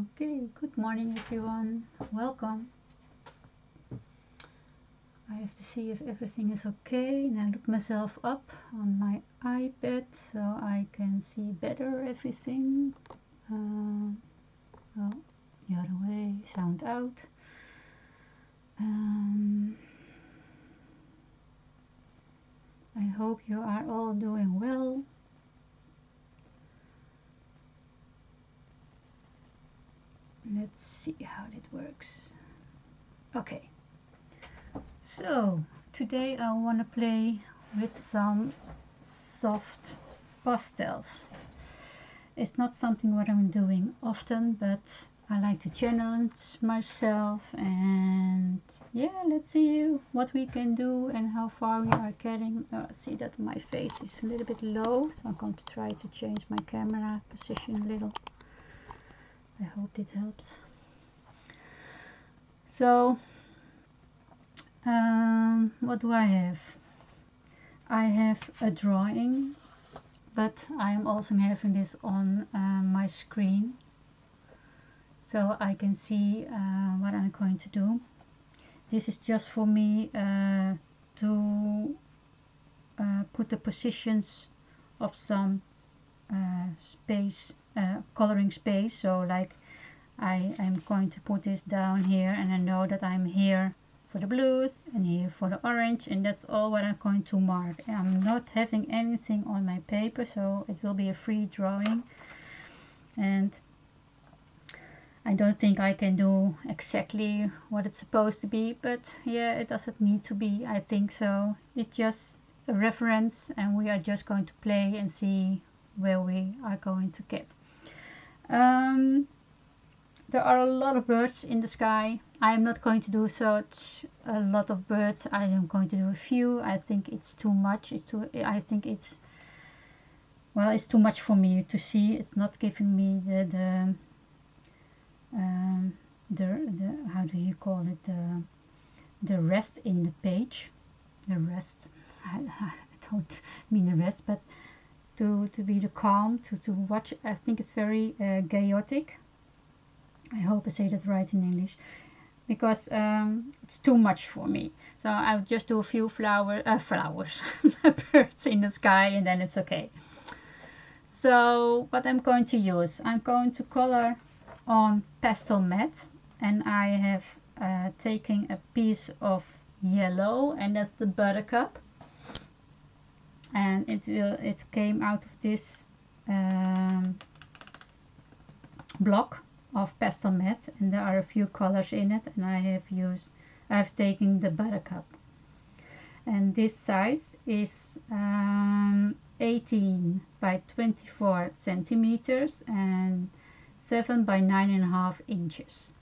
Okay, good morning everyone. Welcome. I have to see if everything is okay. Now look myself up on my iPad so I can see better everything. Oh, the other way, sound out. I hope you are all doing well. Let's see how it works. Okay, so today I want to play with some soft pastels. It's not something what I'm doing often, but I like to challenge myself, and yeah, let's see what we can do and how far we are getting. See that my face is a little bit low, so I'm going to try to change my camera position a little. I hope it helps. So what do I have? I have a drawing, but I am also having this on my screen so I can see what I'm going to do. This is just for me to put the positions of some space, coloring space. So like I am going to put this down here, and I know that I'm here for the blues and here for the orange, and that's all what I'm going to mark. I'm not having anything on my paper, so it will be a free drawing, and I don't think I can do exactly what it's supposed to be, but yeah, it doesn't need to be, I think so. It's just a reference, and we are just going to play and see where we are going to get. There are a lot of birds in the sky. I am not going to do such a lot of birds. I am going to do a few. I think it's too much. I think it's, well, it's too much for me to see. It's not giving me the how do you call it, the rest in the page. The rest. I don't mean the rest, but to be the calm to watch. I think it's very chaotic. I hope I say that right in English, because it's too much for me. So I'll just do a few flowers, birds in the sky, and then it's okay. So what I'm going to use, I'm going to color on pastelmat, and I have taken a piece of yellow, and that's the buttercup, and it came out of this block of pastelmat, and there are a few colors in it, and I've taken the buttercup, and this size is 18 by 24 centimeters and 7 by 9.5 inches.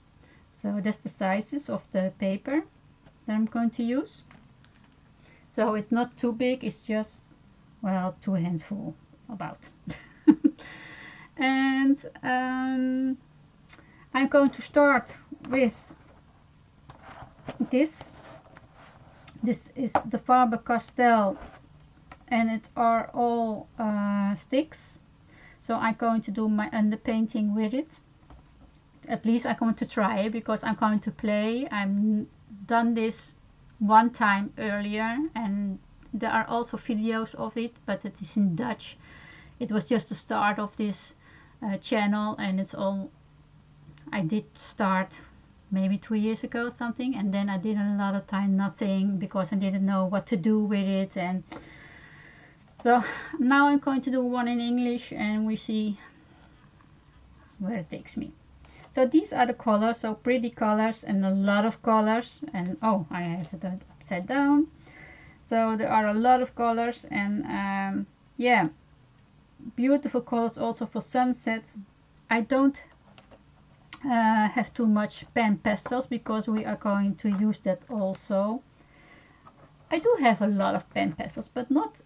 So that's the sizes of the paper that I'm going to use. So it's not too big, it's just, well, 2 hands full about. And I'm going to start with this. This is the Faber-Castell, and it are all sticks. So I'm going to do my underpainting with it. At least I'm going to try it, because I'm going to play. I've done this one time earlier, and there are also videos of it, but it is in Dutch. It was just the start of this channel, and it's all I did start maybe 2 years ago or something, and then I did a lot of time nothing because I didn't know what to do with it. And so now I'm going to do one in English, and we see where it takes me. So these are the colors, so pretty colors and a lot of colors. And oh, I have it upside down. So there are a lot of colors, and yeah, beautiful colors also for sunset. I don't have too much pen pastels because we are going to use that also. I do have a lot of pen pastels, but not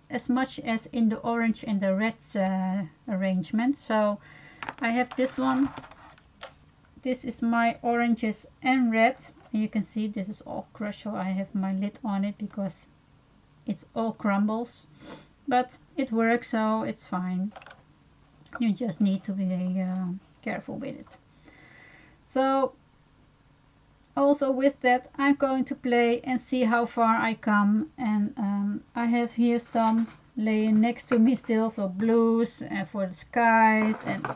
as much as in the orange and the red arrangement. So I have this one. This is my oranges and red. And you can see this is all crushed, so I have my lid on it because it's all crumbles. But it works, so it's fine. You just need to be careful with it. So also with that I'm going to play and see how far I come. And I have here some laying next to me still for blues and for the skies, and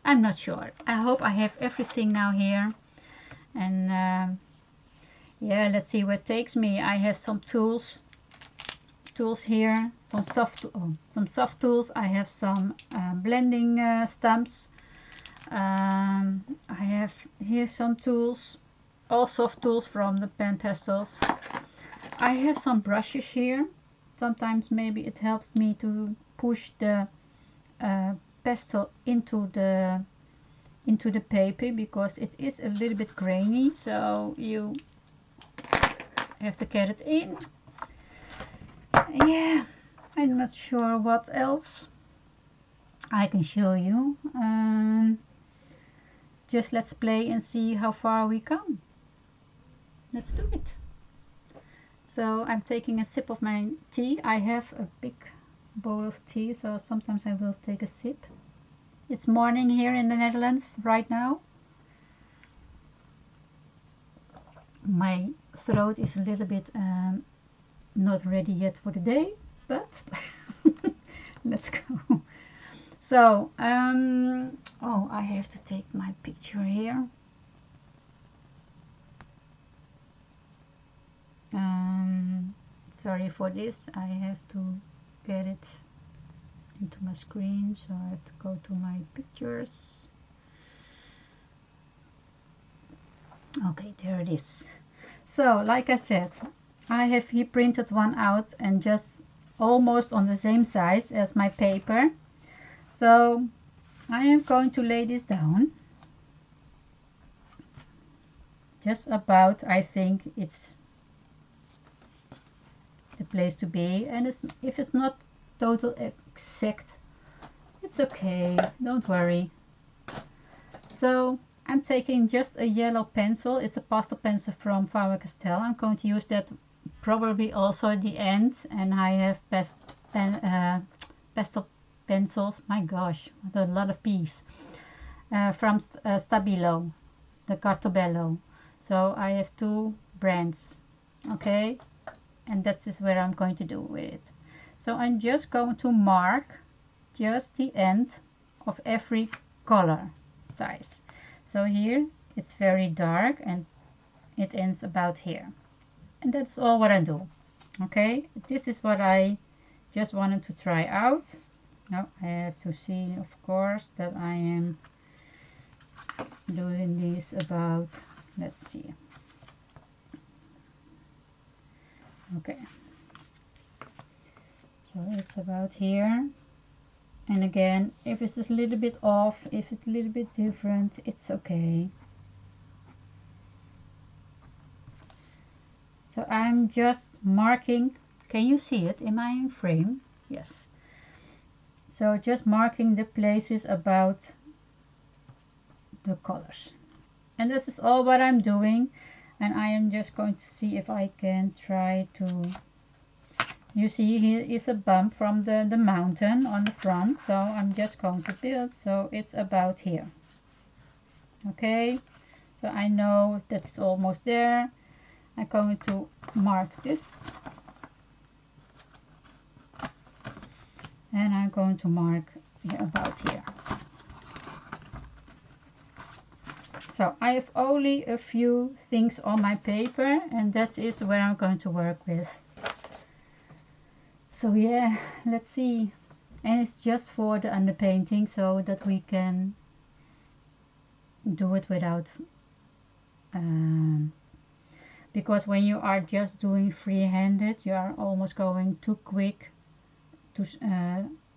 I'm not sure. I hope I have everything now here. And yeah, let's see where it takes me. I have some tools here, some soft tools. I have some blending stamps. I have here some tools, all soft tools from the pen pastels. I have some brushes here. Sometimes maybe it helps me to push the pastel into the paper, because it is a little bit grainy, so you have to get it in. Yeah, I'm not sure what else I can show you. Just let's play and see how far we come. Let's do it. So I'm taking a sip of my tea. I have a big bowl of tea, so sometimes I will take a sip. It's morning here in the Netherlands right now. My throat is a little bit not ready yet for the day, but let's go. So oh, I have to take my picture here. Sorry for this, I have to get it into my screen, so I have to go to my pictures. Okay, there it is. So like I said, I have here printed one out, and just almost on the same size as my paper. So I am going to lay this down just about. I think it's the place to be, and if it's not total exact, it's okay, don't worry. So I'm taking just a yellow pencil. It's a pastel pencil from Faber-Castell. I'm going to use that probably also at the end. And I have pastel pencils. My gosh, what a lot of P's. From Stabilo, the Cartobello. So I have two brands. Okay, and that is where I'm going to do with it. So I'm just going to mark just the end of every color size. So here it's very dark and it ends about here. And that's all what I do. Okay, this is what I just wanted to try out. Now I have to see, of course, that I am doing this about, let's see. Okay, so it's about here. And again, if it's a little bit off, if it's a little bit different, it's okay. So I'm just marking. Can you see it? Am I in frame? Yes. So just marking the places about the colors. And this is all what I'm doing. And I am just going to see if I can try to... You see here is a bump from the mountain on the front, so I'm just going to build, so it's about here. Okay, so I know that's almost there. I'm going to mark this, and I'm going to mark about here. So I have only a few things on my paper, and that is where I'm going to work with. So yeah, let's see. And it's just for the underpainting, so that we can do it without because when you are just doing free-handed, you are almost going too quick to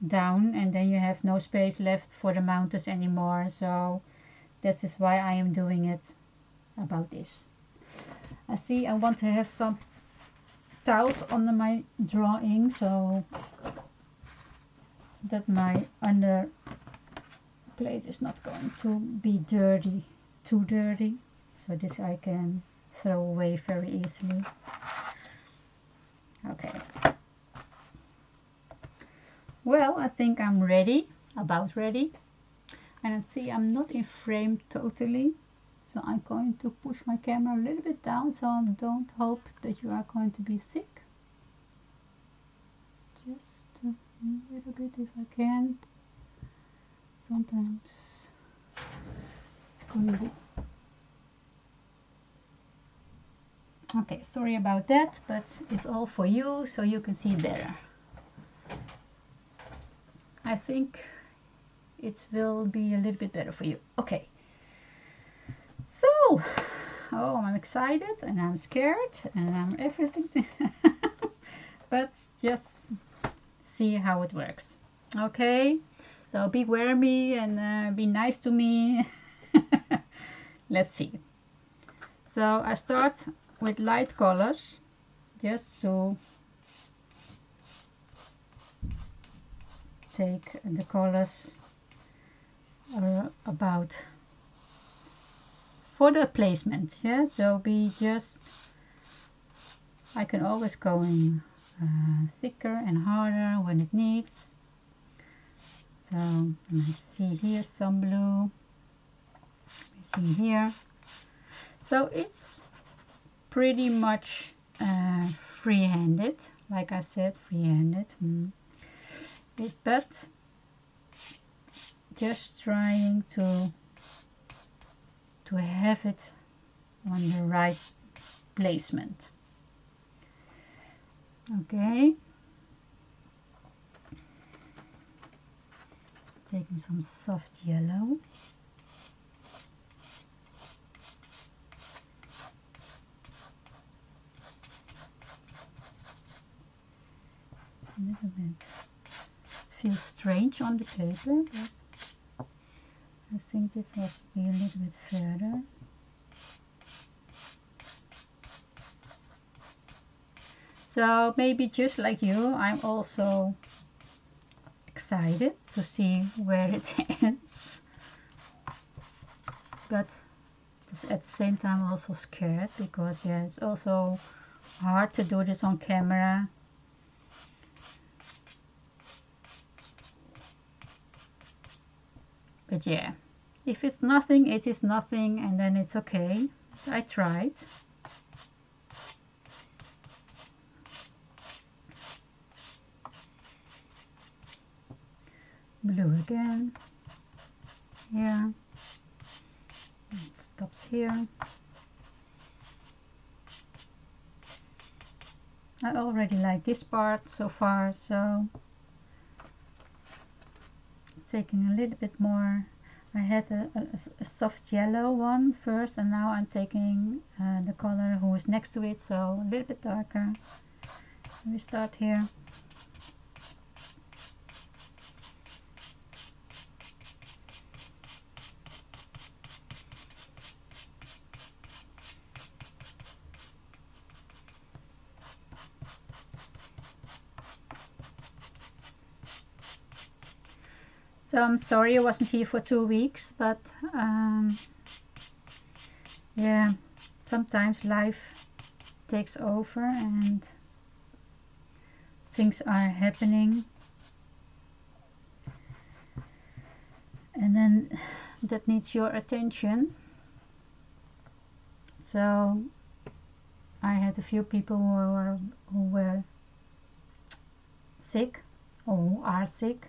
down, and then you have no space left for the mountains anymore. So this is why I am doing it about this. I see I want to have some tiles under my drawing, so that my under plate is not going to be dirty, too dirty. So this I can throw away very easily. Okay. Well, I think I'm ready, about ready. And see, I'm not in frame totally, so I'm going to push my camera a little bit down, so I don't hope that you are going to be sick. Just a little bit if I can. Sometimes it's going to be... Okay, sorry about that, but it's all for you so you can see better. I think it will be a little bit better for you. Okay, so I'm excited and I'm scared and I'm everything. But just see how it works. Okay, so beware me and be nice to me. Let's see. So I start with light colors, just to take the colors about for the placement. Yeah, they'll be just, I can always go in thicker and harder when it needs. So I see here some blue, I see here. So it's pretty much free-handed, like I said, free-handed. But just trying to have it on the right placement. Okay. Taking some soft yellow. It's a little bit, it feels strange on the paper, but I think this has to be a little bit further. So maybe just like you, I'm also excited to see where it ends, but at the same time also scared, because yeah, it's also hard to do this on camera. But yeah, if it's nothing, it is nothing, and then it's okay. I tried. Blue again. Yeah. It stops here. I already like this part so far, so taking a little bit more. I had a soft yellow one first, and now I'm taking the color who is next to it, so a little bit darker. So we start here. So I'm sorry I wasn't here for 2 weeks, but yeah, sometimes life takes over and things are happening, and then that needs your attention. So I had a few people who were sick or who are sick.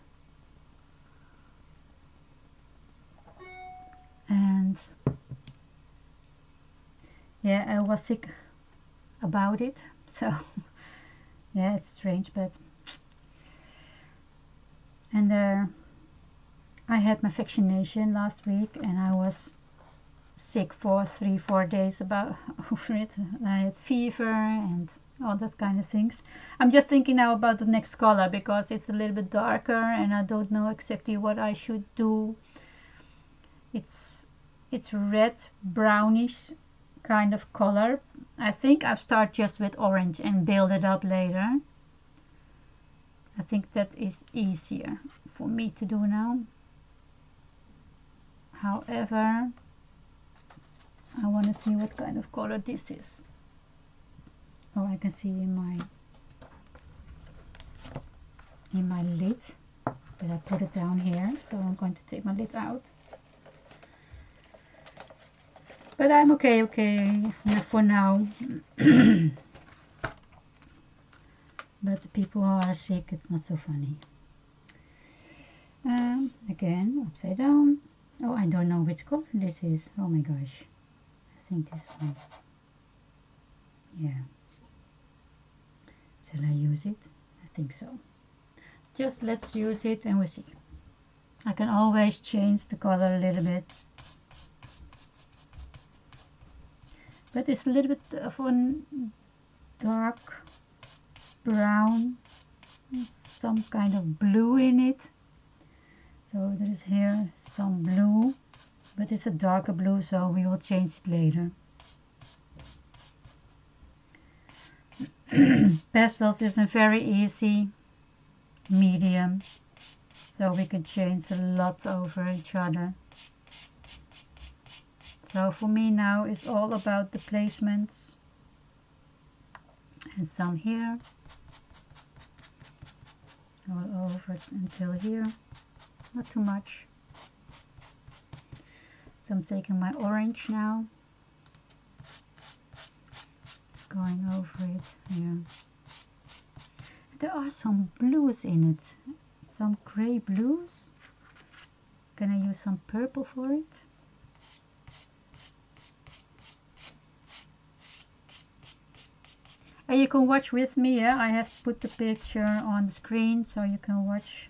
And yeah, I was sick about it, so yeah, it's strange, but and I had my vaccination last week, and I was sick for 3-4 days about over it. I had fever and all that kind of things. I'm just thinking now about the next color, because it's a little bit darker and I don't know exactly what I should do. It's red brownish kind of color. I think I'll start just with orange and build it up later. I think that is easier for me to do now. However, I want to see what kind of color this is. Oh, I can see in my lid, but I put it down here, so I'm going to take my lid out. But I'm okay for now. But the people who are sick, it's not so funny. Again, upside down. Oh, I don't know which color this is. Oh my gosh. I think this one. Yeah. Shall I use it? I think so. Just let's use it and we'll see. I can always change the color a little bit. But it's a little bit of a dark brown. Some kind of blue in it. So there is here some blue. But it's a darker blue, so we will change it later. Pastels is a very easy medium, so we can change a lot over each other. So for me now it's all about the placements, and some here all over until here, not too much. So I'm taking my orange now, going over it here. There are some blues in it, some gray blues. Can I use some purple for it? And you can watch with me, yeah? I have put the picture on the screen so you can watch.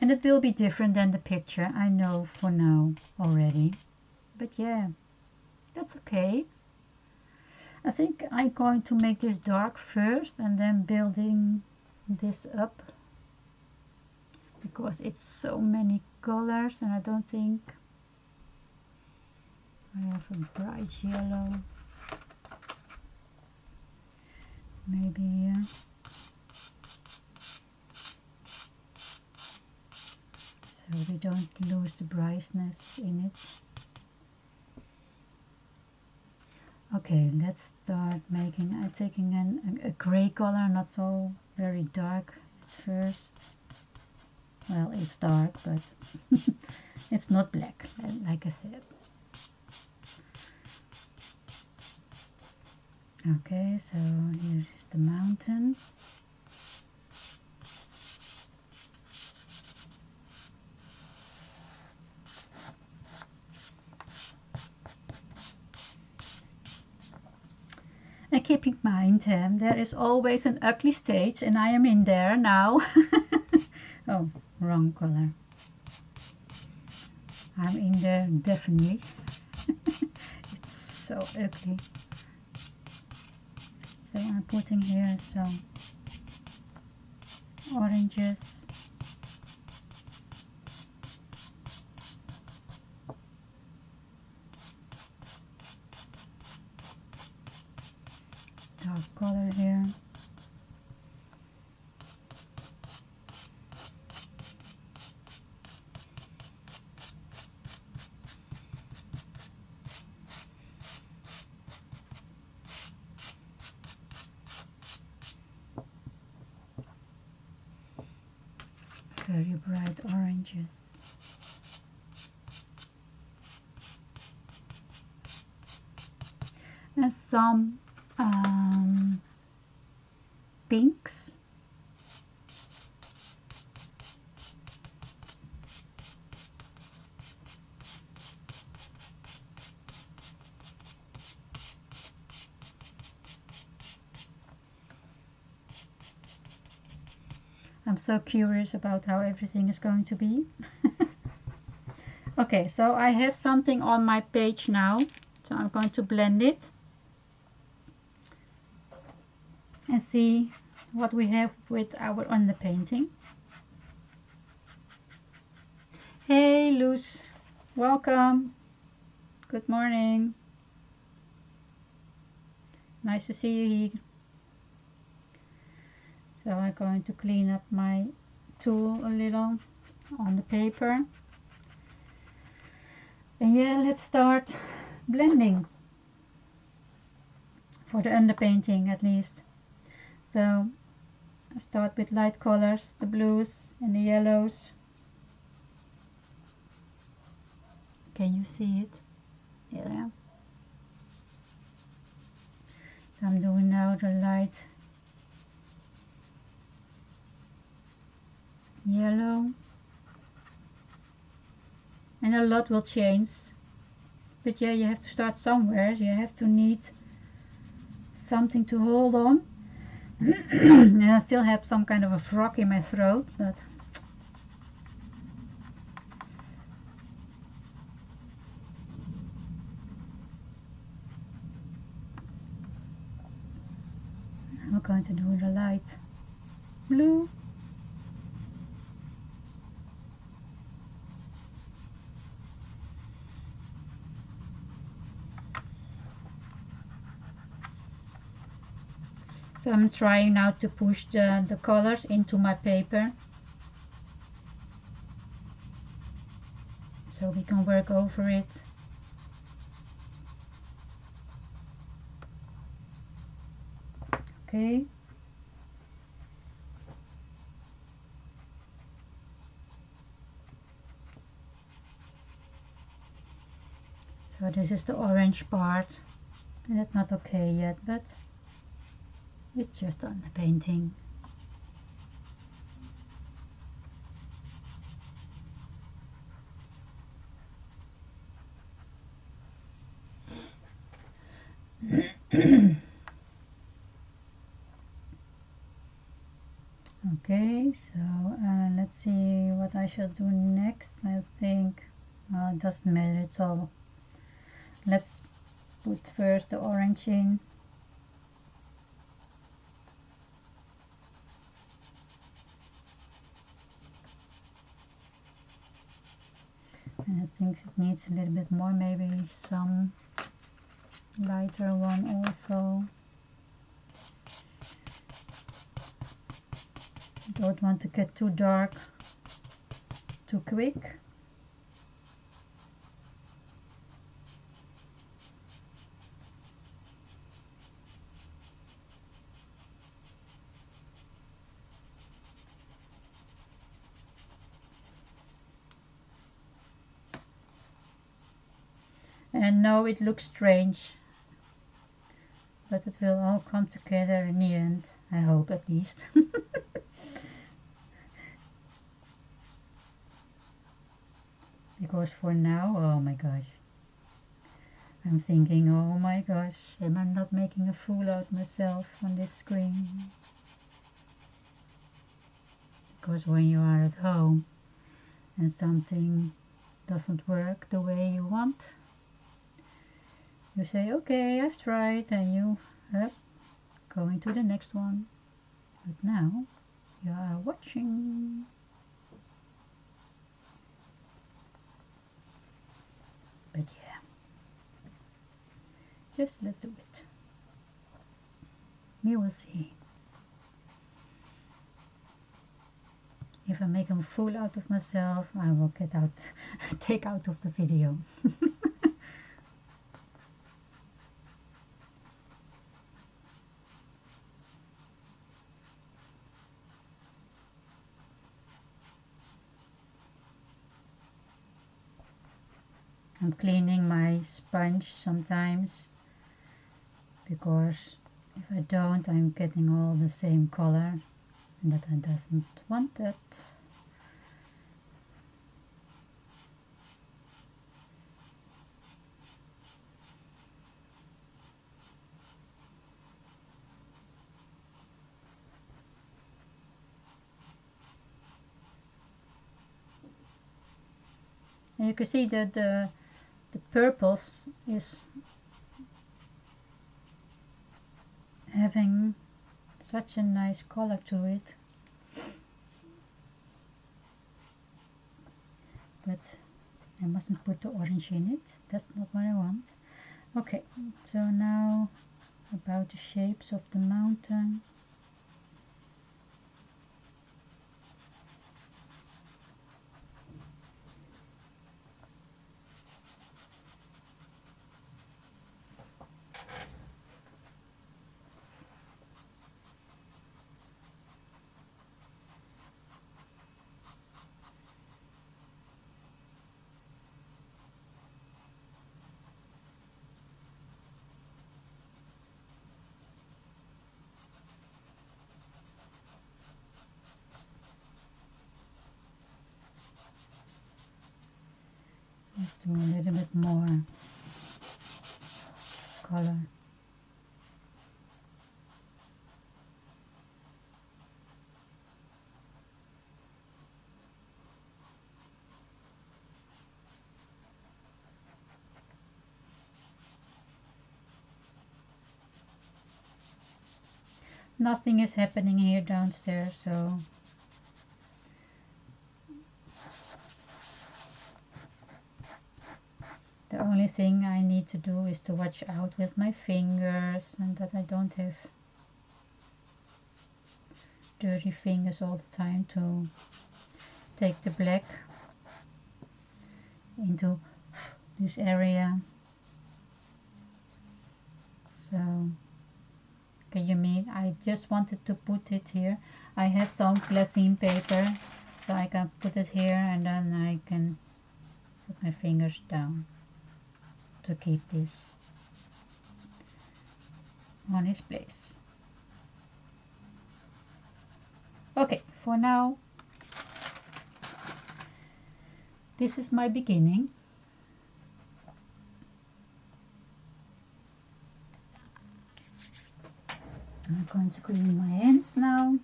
And it will be different than the picture, I know for now already. But yeah, that's okay. I think I'm going to make this dark first and then building this up, because it's so many colors and I don't think I have a bright yellow. Maybe here. So we don't lose the brightness in it. Okay, let's start making. I'm taking a gray color, not so very dark at first. Well, it's dark, but it's not black, like I said. Okay, so here is the mountain. And keep in mind, there is always an ugly stage, and I am in there now. Oh, wrong color. I'm in there definitely. It's so ugly. So I'm putting here some oranges. Dark color here. Very bright oranges. And some pinks. I'm so curious about how everything is going to be. Okay, so I have something on my page now, so I'm going to blend it and see what we have with our underpainting. Hey Luz, welcome. Good morning. Nice to see you here. So I'm going to clean up my tool a little on the paper. And yeah, let's start blending. For the underpainting at least. So I start with light colors, the blues and the yellows. Can you see it? Yeah. So I'm doing now the light yellow. And a lot will change. But yeah, you have to start somewhere. You have to need something to hold on. And I still have some kind of a frog in my throat, but I'm going to do the light blue. So I'm trying now to push the colors into my paper, so we can work over it. Okay. So this is the orange part, and it's not okay yet, but it's just on the painting. Okay, so let's see what I should do next. I think it doesn't matter, it's all. Let's put first the orange in. And I think it needs a little bit more, maybe some lighter one also. Don't want to get too dark too quick. And no, it looks strange, but it will all come together in the end, I hope, at least. Because for now, oh my gosh, I'm thinking, oh my gosh, am I not making a fool out of myself on this screen? Because when you are at home and something doesn't work the way you want, you say, okay, I've tried, and you going to the next one. But now you are watching. But yeah, just let's do it. We will see. If I make a fool out of myself, I will get out, take out of the video. I'm cleaning my sponge sometimes, because if I don't, I'm getting all the same color, and that I doesn't want that. And you can see that the purples is having such a nice color to it. But I mustn't put the orange in it. That's not what I want. Okay, so now about the shapes of the mountain. do a little bit more color. Nothing is happening here downstairs, so the only thing I need to do is to watch out with my fingers and that I don't have dirty fingers all the time to take the black into this area. So, okay, you mean I just wanted to put it here. I have some glassine paper, so I can put it here and then I can put my fingers down to keep this on its place. Okay, for now, this is my beginning. I'm going to clean my hands now.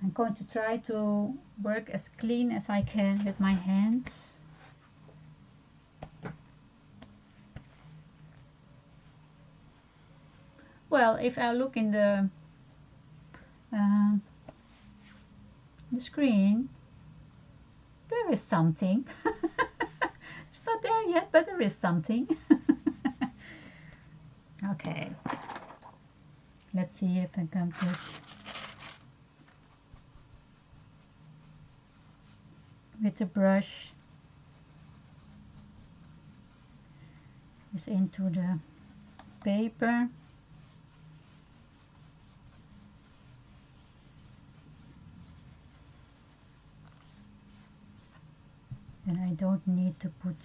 I'm going to try to work as clean as I can with my hands. Well, if I look in the screen, there is something. It's not there yet, but there is something. Okay. Let's see if I can push with the brush this into the paper. Then I don't need to put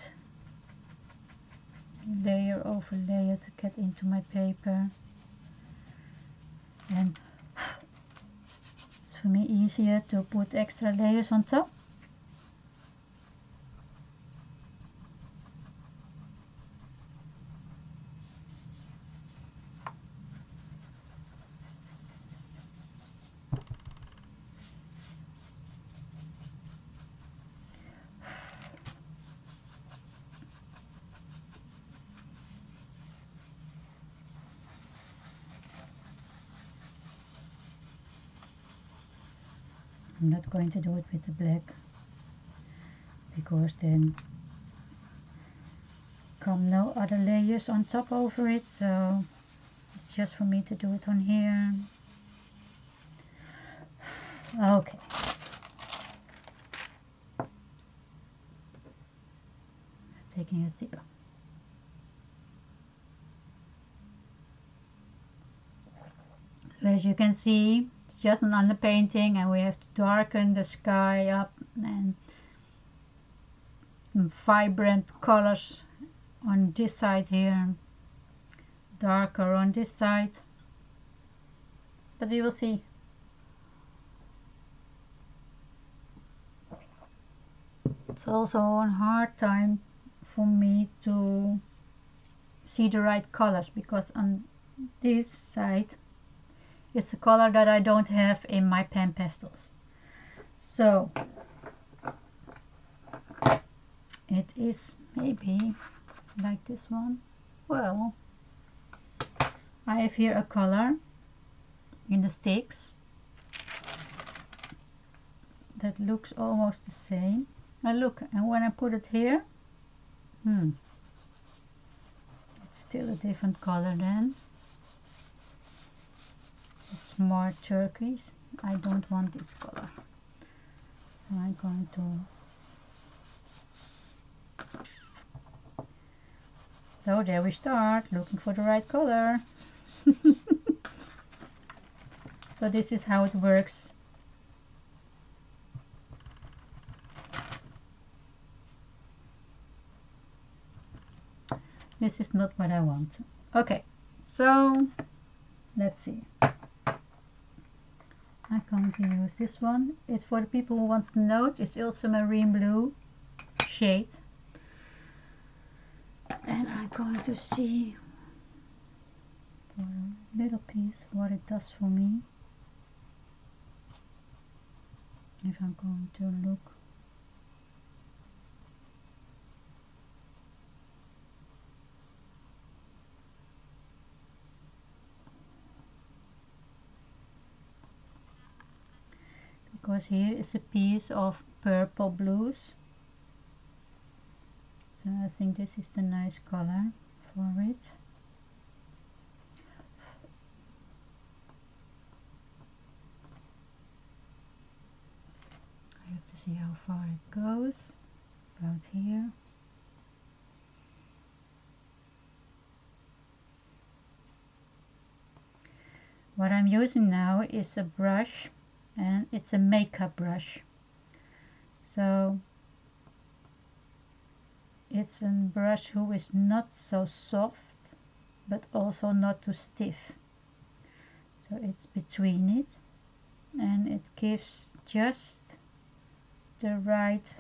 layer over layer to get into my paper. And it's for me easier to put extra layers on top. I'm not going to do it with the black because then come no other layers on top over it, so it's just for me to do it on here. Okay. Taking a sip. So as you can see, it's just an underpainting and we have to darken the sky up and vibrant colors on this side here, darker on this side, but we will see. It's also a hard time for me to see the right colors because on this side it's a color that I don't have in my pen pastels. So it is maybe like this one. Well, I have here a color in the sticks that looks almost the same. And look, and when I put it here, it's still a different color then. It's more turquoise. I don't want this color. So I'm going to... So there we start, looking for the right color. So this is how it works. This is not what I want. Okay, so let's see. I'm going to use this one. It's for the people who want to know. It's also marine blue shade. And I'm going to see for a little piece what it does for me. If I'm going to look. Because here is a piece of purple blues. So I think this is the nice color for it. I have to see how far it goes. About here. What I'm using now is a brush, and it's a makeup brush. So it's a brush who is not so soft but also not too stiff. So it's between it, and it gives just the right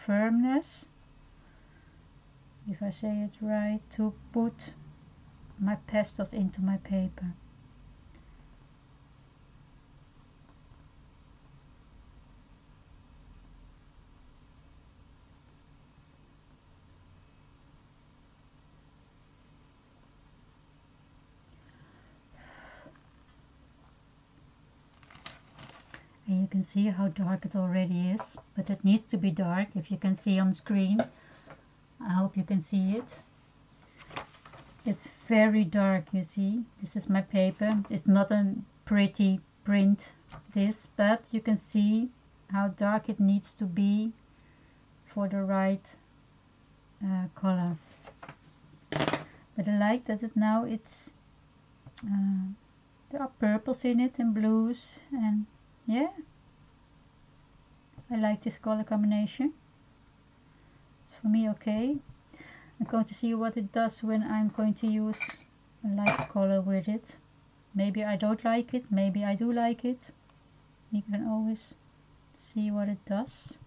firmness, if I say it right, to put my pastels into my paper. And you can see how dark it already is, but it needs to be dark. If you can see on screen, I hope you can see it. It's very dark, you see. This is my paper. It's not a pretty print, this, but you can see how dark it needs to be for the right color. But I like that now it's there are purples in it and blues, and yeah, I like this color combination. It's for me okay. I'm going to see what it does when I'm going to use a light color with it. Maybe I don't like it, maybe I do like it. You can always see what it does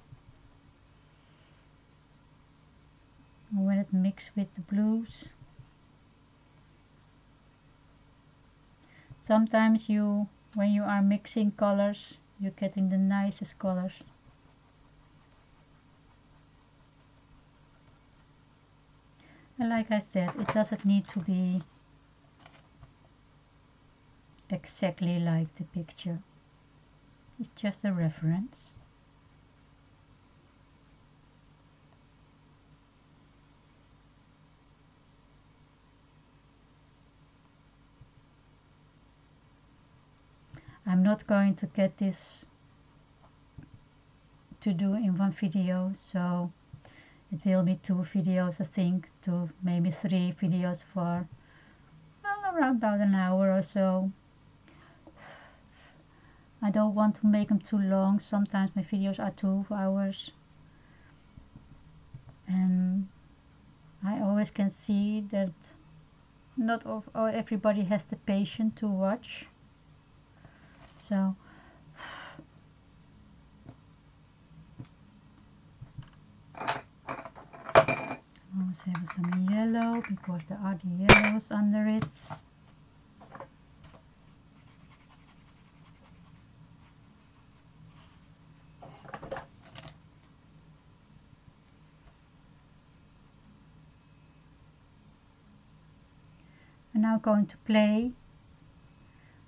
when it mixes with the blues. Sometimes when you are mixing colors, you're getting the nicest colors. And like I said, it doesn't need to be exactly like the picture. It's just a reference. I'm not going to get this to do in one video, so it will be 2 videos, I think, 2, maybe 3 videos for around about an hour or so. I don't want to make them too long. Sometimes my videos are 2 hours, and I always can see that not everybody has the patience to watch. So let's have some yellow, because there are the yellows under it. I'm now going to play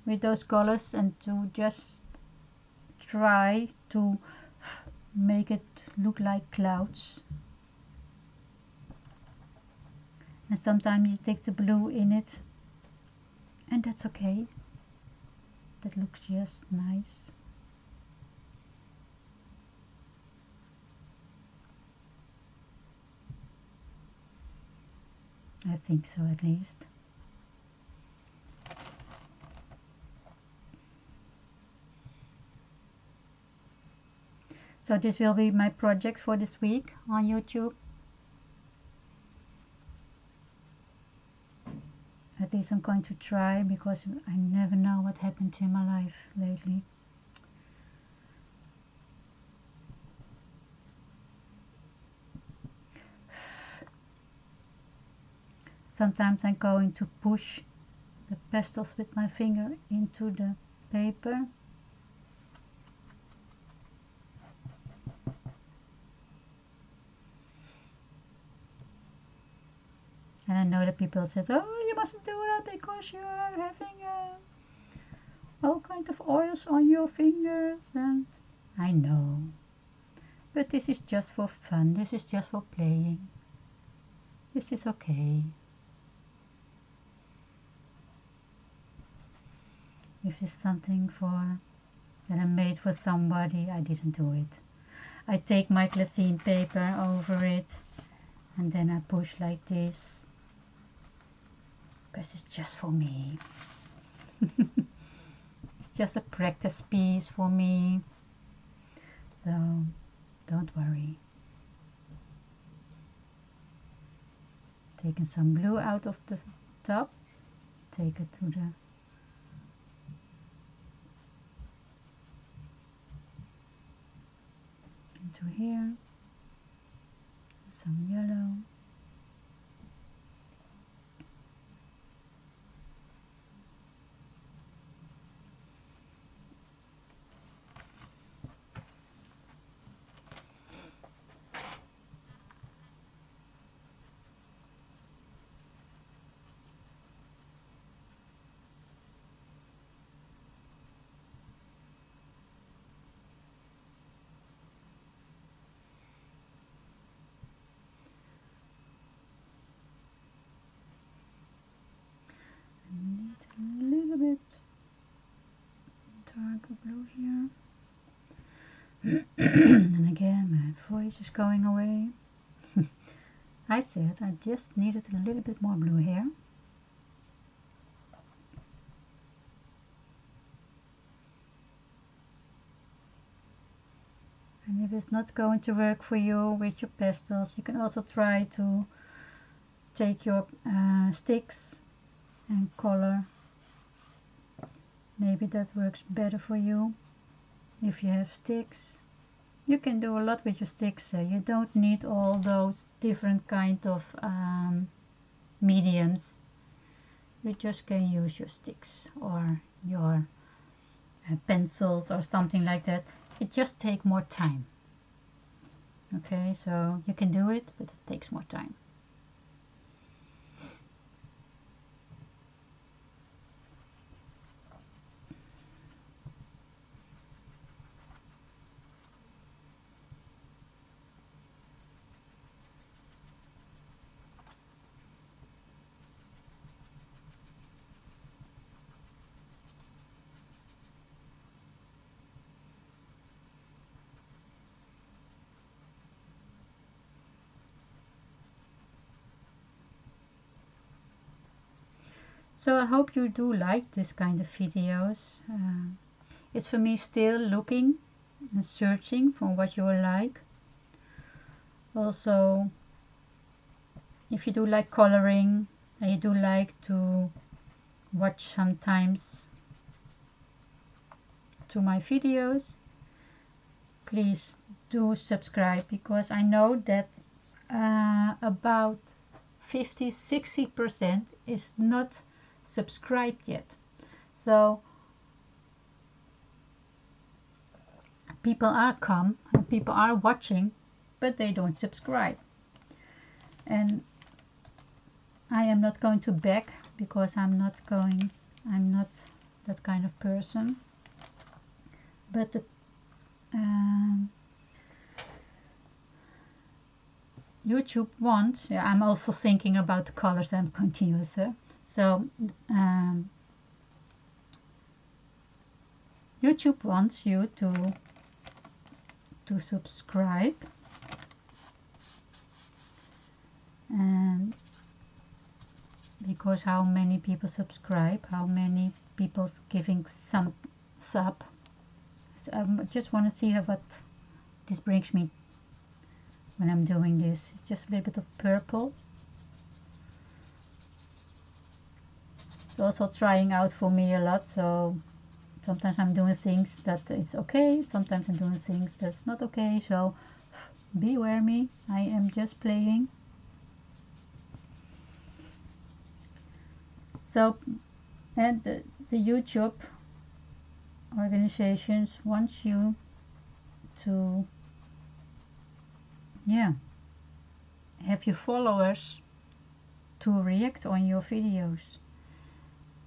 with those colors and to just try to make it look like clouds. And sometimes you take the blue in it, and that's okay. That looks just nice. I think so, at least. So this will be my project for this week on YouTube. At least I'm going to try, because I never know what happened in my life lately. sometimes I'm going to push the pastels with my finger into the paper. And I know that people say, oh, you mustn't do that because you are having all kinds of oils on your fingers. And I know. But this is just for fun. This is just for playing. This is okay. If it's something that I made for somebody, I didn't do it. I take my glycine paper over it and then I push like this. Because it's just for me. It's just a practice piece for me. So don't worry. Taking some blue out of the top. Take it to the into here. Some yellow. A little bit darker blue here. And again my voice is going away. I said I just needed a little bit more blue here. And if it's not going to work for you with your pastels, you can also try to take your sticks and color. Maybe that works better for you. If you have sticks, you can do a lot with your sticks. You don't need all those different kind of mediums. You just can use your sticks or your pencils or something like that. It just takes more time. Okay, so you can do it, but it takes more time. So I hope you do like this kind of videos. It's for me still looking and searching for what you like. Also, if you do like coloring and you do like to watch sometimes to my videos, please do subscribe, because I know that about 50-60% is not subscribed yet. So people are and people are watching, but they don't subscribe. And I am not going to beg, because I'm not that kind of person. But the YouTube wants, yeah, I'm also thinking about the colors and continuous. So YouTube wants you to subscribe, and because how many people subscribe, how many people giving some sub. So I just want to see what this brings me when I'm doing this. It's just a little bit of purple. It's also trying out for me a lot, so sometimes I'm doing things that is okay, sometimes I'm doing things that's not okay, so beware me. I am just playing. So, and the YouTube organizations want you to, yeah, have your followers to react on your videos,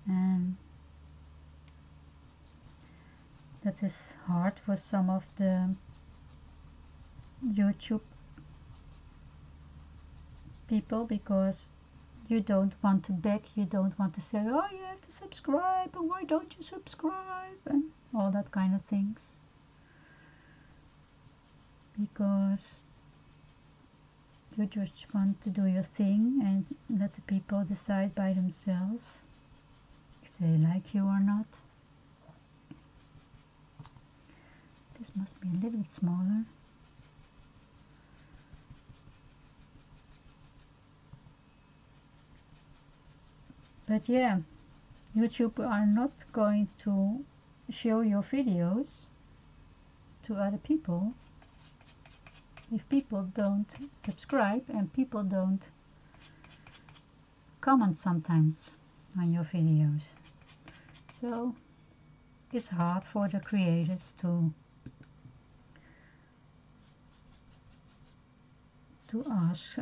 and that is hard for some of the YouTube people, because you don't want to beg, you don't want to say, oh, you have to subscribe, and why don't you subscribe, and all that kind of things, because you just want to do your thing and let the people decide by themselves if they like you or not. This must be a little bit smaller. But yeah, YouTube are not going to show your videos to other people if people don't subscribe and people don't comment sometimes on your videos. So it's hard for the creators to ask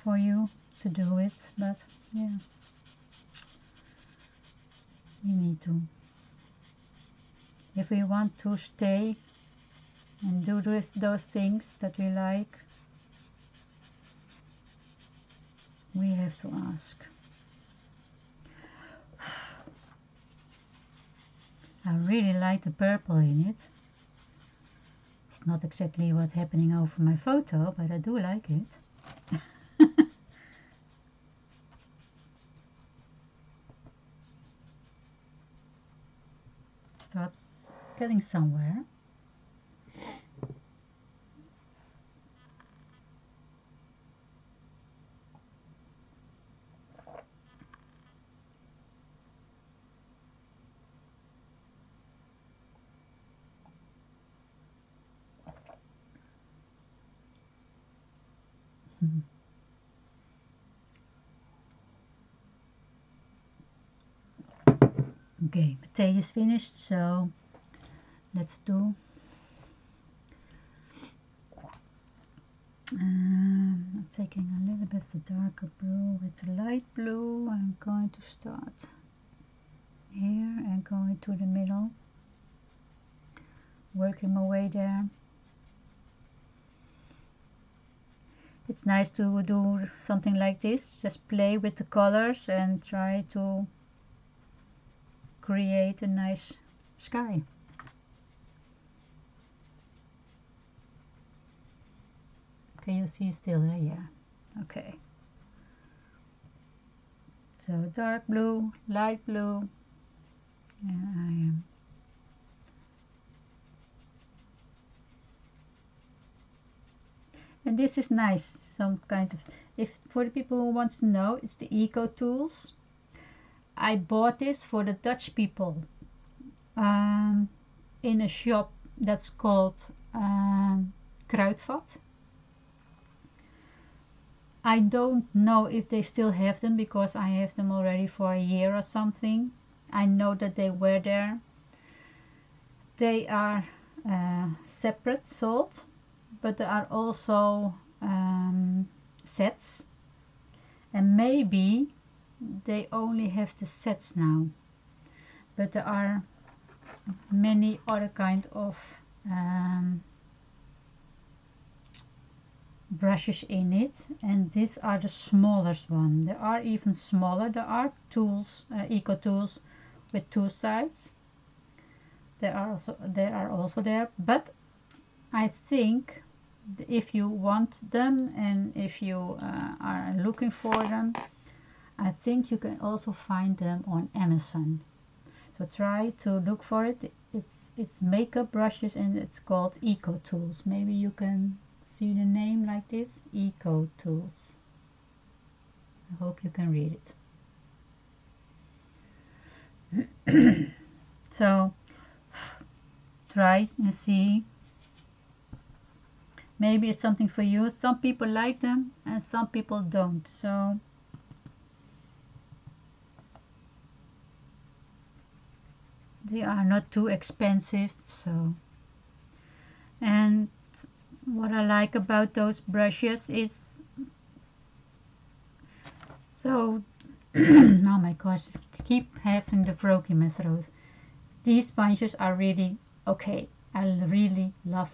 for you to do it, but yeah, we need to. If we want to stay and do those things that we like, we have to ask. I really like the purple in it. It's not exactly what's happening over my photo, but I do like it. Starts getting somewhere. Okay, the tea is finished, so let's do. I'm taking a little bit of the darker blue with the light blue. I'm going to start here and going to the middle, working my way there. It's nice to do something like this, just play with the colors and try to create a nice sky. Can you see still there? Yeah. Okay. So dark blue, light blue, and I am and this is nice, some kind of, if for the people who wants to know, it's the Eco Tools. I bought this for the Dutch people in a shop that's called Kruidvat. I don't know if they still have them, because I have them already for a year or something. I know that they were there. They are separate sold, but there are also sets, and maybe they only have the sets now, but there are many other kind of brushes in it, and these are the smallest one. There are even smaller. There are tools, Eco Tools with two sides. They are also there, but I think if you want them and if you are looking for them, I think you can also find them on Amazon. So try to look for it. It's makeup brushes and it's called Eco Tools. Maybe you can see the name like this, Eco Tools. I hope you can read it. So try and see. Maybe it's something for you. Some people like them and some people don't. So They are not too expensive, so. And what I like about those brushes is, so oh my gosh, keep having the frog in my throat. These sponges are really okay. I really love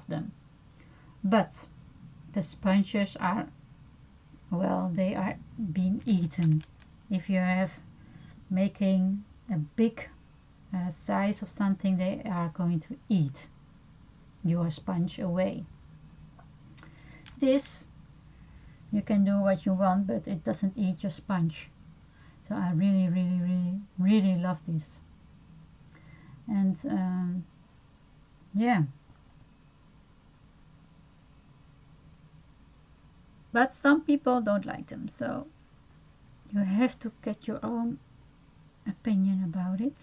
them. But the sponges are, well, they are being eaten. If you have making a big size of something, they are going to eat your sponge away. This, you can do what you want, but it doesn't eat your sponge. So I really love this. And yeah, but some people don't like them, so you have to get your own opinion about it.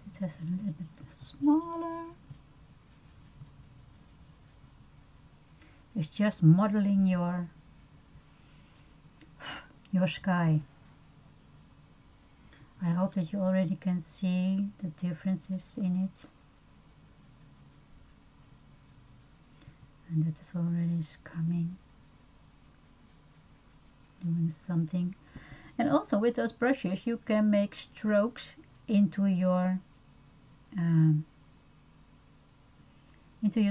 It has a little bit smaller. It's just modeling your sky. I hope that you already can see the differences in it. And that is already coming, doing something. And also with those brushes you can make strokes into your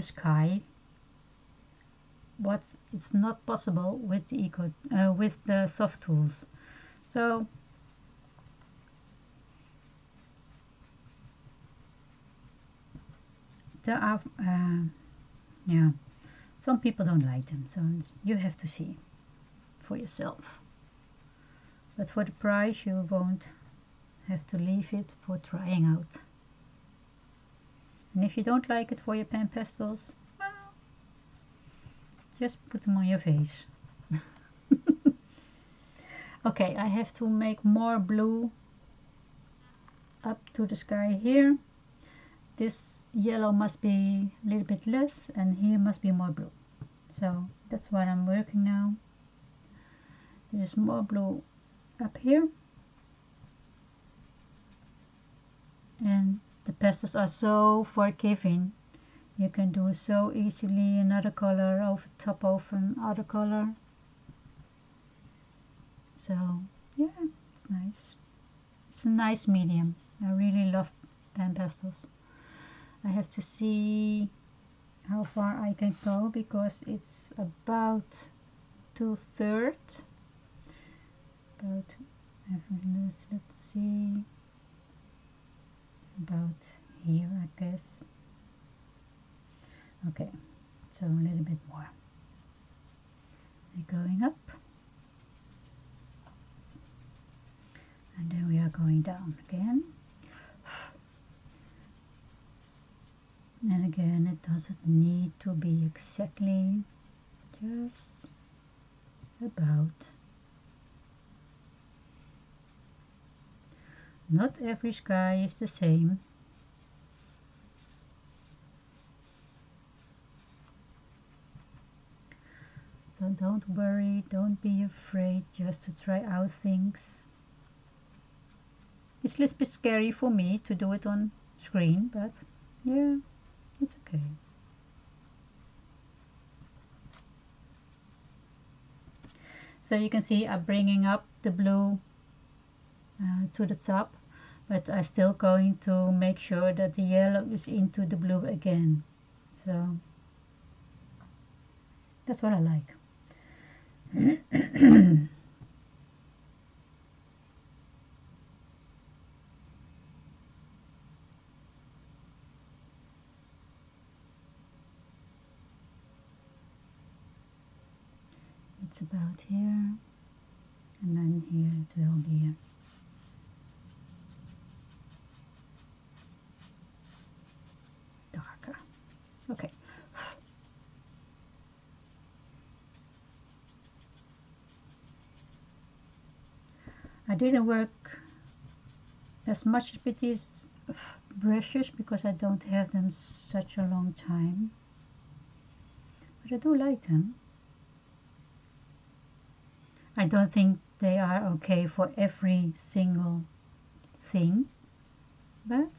sky. What it's not possible with the with the soft tools. So there are yeah, some people don't like them, so you have to see for yourself. But for the price you won't have to leave it for trying out. And if you don't like it for your pen pastels, well, just put them on your face. Okay, I have to make more blue up to the sky here. This yellow must be a little bit less, and here must be more blue. So that's what I'm working now. There's more blue up here. And the pastels are so forgiving. You can do so easily another color over top of another color. So yeah, it's nice. It's a nice medium. I really love pen pastels. I have to see how far I can go because it's about 2/3. About, let's see, about here I guess. Okay, so a little bit more. We're going up. And then we are going down again. And again, it doesn't need to be exactly, just about. Not every sky is the same. So don't worry, don't be afraid, just to try out things. It's a little bit scary for me to do it on screen, but yeah, it's okay. So you can see I'm bringing up the blue to the top, but I'm still going to make sure that the yellow is into the blue again. So that's what I like. It's about here, and then here it will be darker. Okay. I didn't work as much with these brushes because I don't have them such a long time, but I do like them. I don't think they are okay for every single thing, but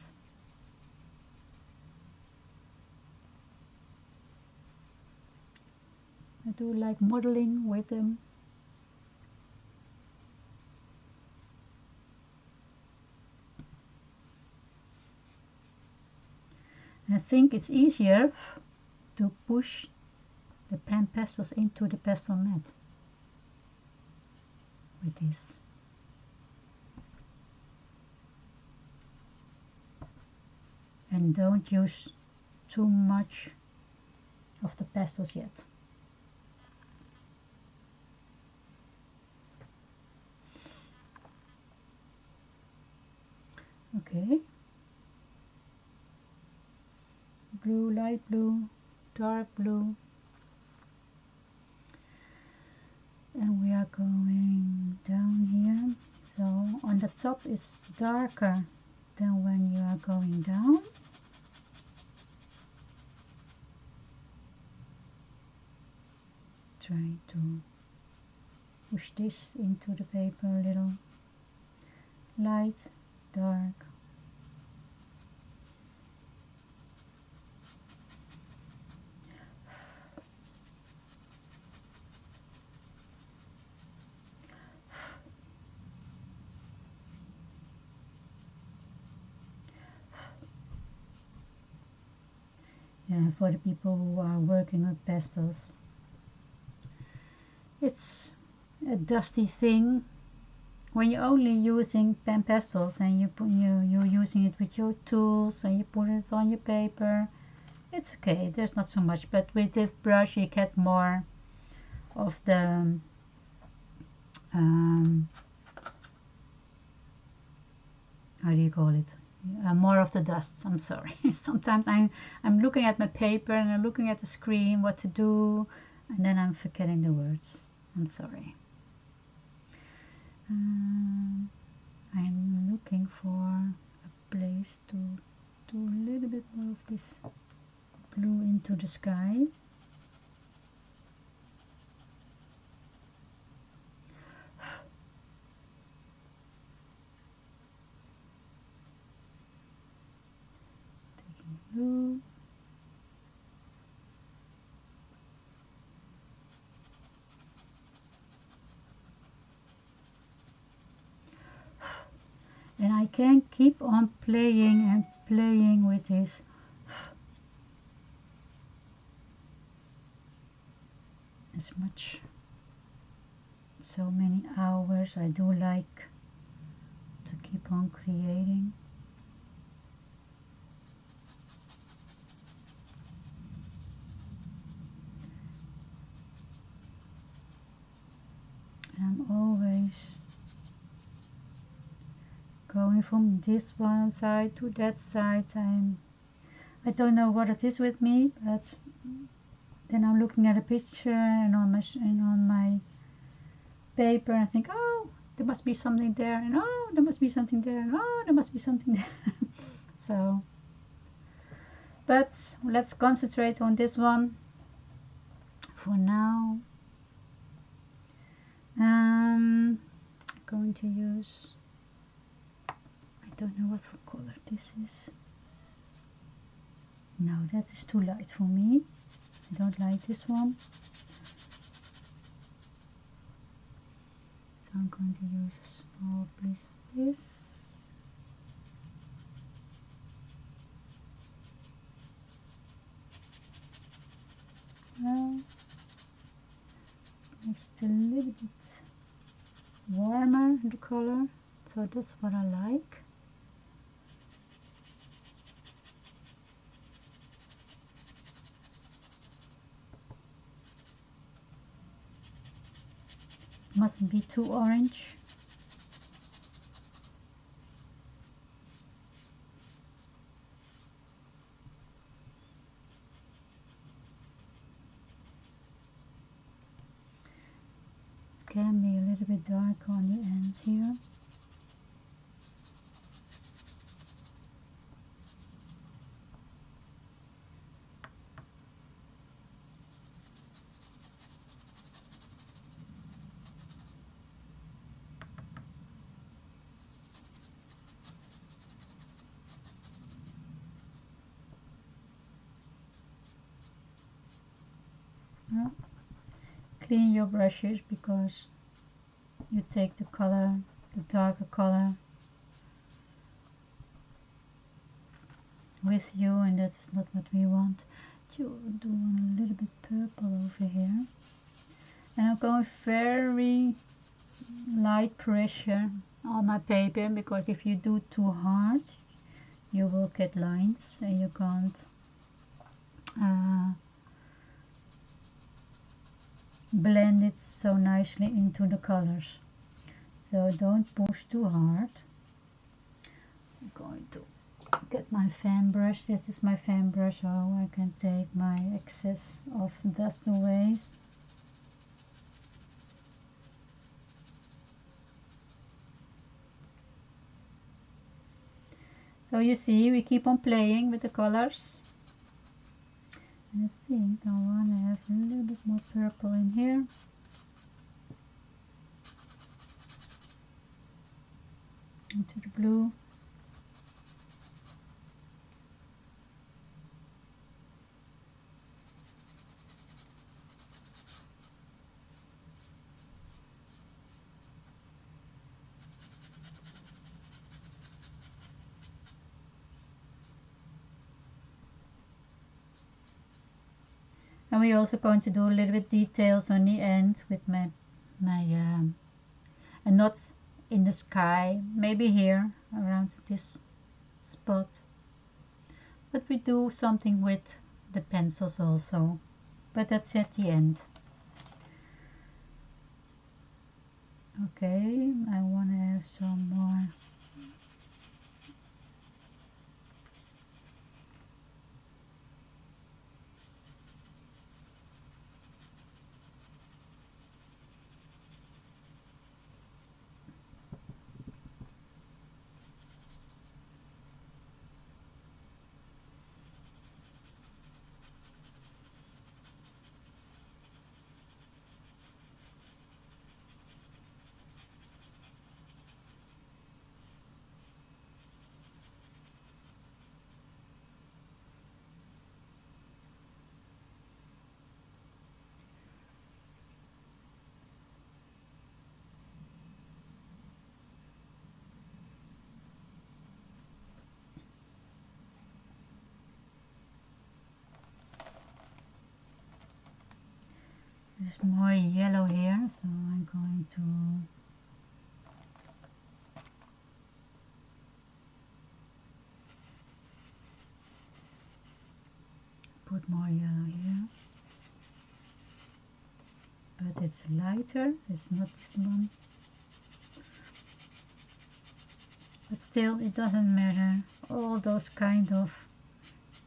I do like modeling with them. And I think it's easier to push the pan pastels into the pastel mat with this. And don't use too much of the pastels yet. Okay. Blue, light blue, dark blue. And we are going down here. So on the top is darker than when you are going down. Try to push this into the paper a little. Light, dark. Yeah, for the people who are working with pastels, it's a dusty thing. When you're only using pan pastels and you're using it with your tools and you put it on your paper, it's okay, there's not so much. But with this brush you get more of the how do you call it? More of the dust. I'm sorry. Sometimes I'm looking at my paper and I'm looking at the screen what to do, and then I'm forgetting the words. I'm sorry. I'm looking for a place to do a little bit more of this blue into the sky. Taking blue. And I can keep on playing and playing with this. As much, so many hours. I do like to keep on creating. And I'm always going from this one side to that side. I don't know what it is with me, but then I'm looking at a picture and on my paper and I think, oh, there must be something there, and oh, there must be something there, and oh, there must be something there. So, but let's concentrate on this one for now. I'm going to use, I don't know what color this is. No, that is too light for me. I don't like this one. So I'm going to use a small piece of this. Well, makes it a little bit warmer, the color, so that's what I like. Mustn't be too orange. It can be a little bit dark on the end here. clean your brushes, because you take the color, the darker color, with you, and that is not what we want. To do a little bit purple over here, and I'm going very light pressure on my paper, because if you do too hard you will get lines and you can't blend it so nicely into the colors. So don't push too hard. I'm going to get my fan brush. This is my fan brush, so I can take my excess of dust away. So you see, we keep on playing with the colors. And I think I want to have a little bit more purple in here. Into the blue. And we're also going to do a little bit details on the end with my and not in the sky, maybe here around this spot, but we do something with the pencils also, but that's at the end. Okay, I want to have some more. There's more yellow here, so I'm going to put more yellow here. But it's lighter, it's not this one. But still, it doesn't matter. All those kind of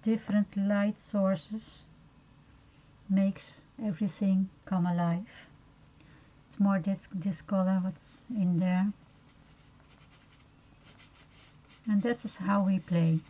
different light sources makes everything come alive. It's more this color what's in there, and this is how we play.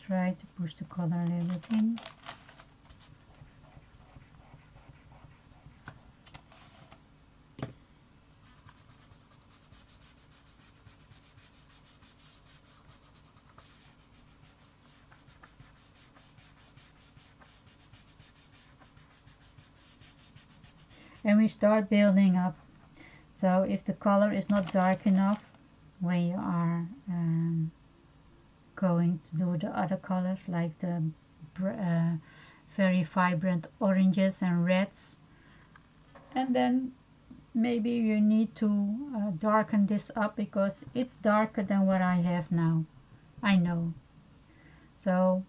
Try to push the color a little bit in. And we start building up. So if the color is not dark enough when you are going to do the other colors, like the very vibrant oranges and reds, and then maybe you need to darken this up, because it's darker than what I have now, I know. So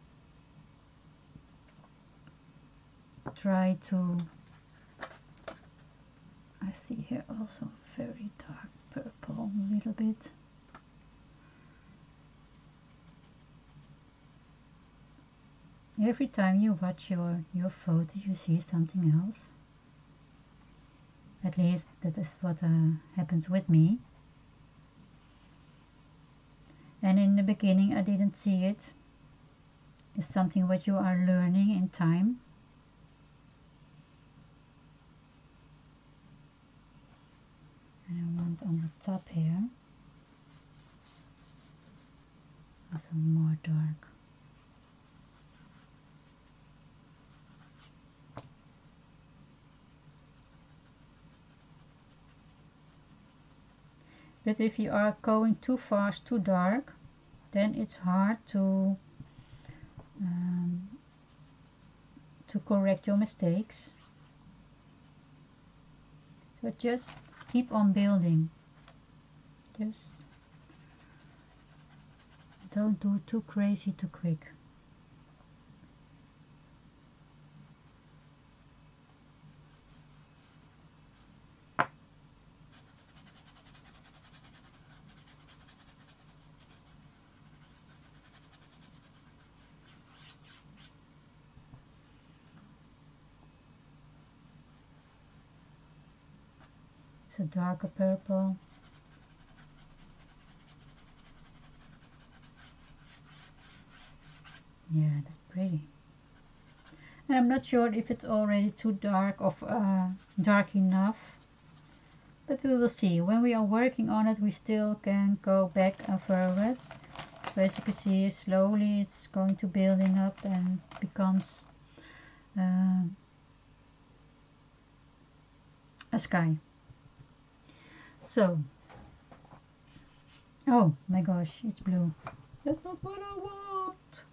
try to, I see here also very dark purple a little bit. Every time you watch your photo, you see something else. At least that is what happens with me. And in the beginning I didn't see it. It's something what you are learning in time. And I want on the top here some more dark. But if you are going too fast, too dark, then it's hard to correct your mistakes. So just keep on building. Just don't do too crazy too quick. It's a darker purple. Yeah, that's pretty. And I'm not sure if it's already too dark or dark enough, but we will see. When we are working on it, we still can go back and forward. So as you can see, slowly it's going to building up and becomes a sky. So, oh my gosh, it's blue. That's not what I want.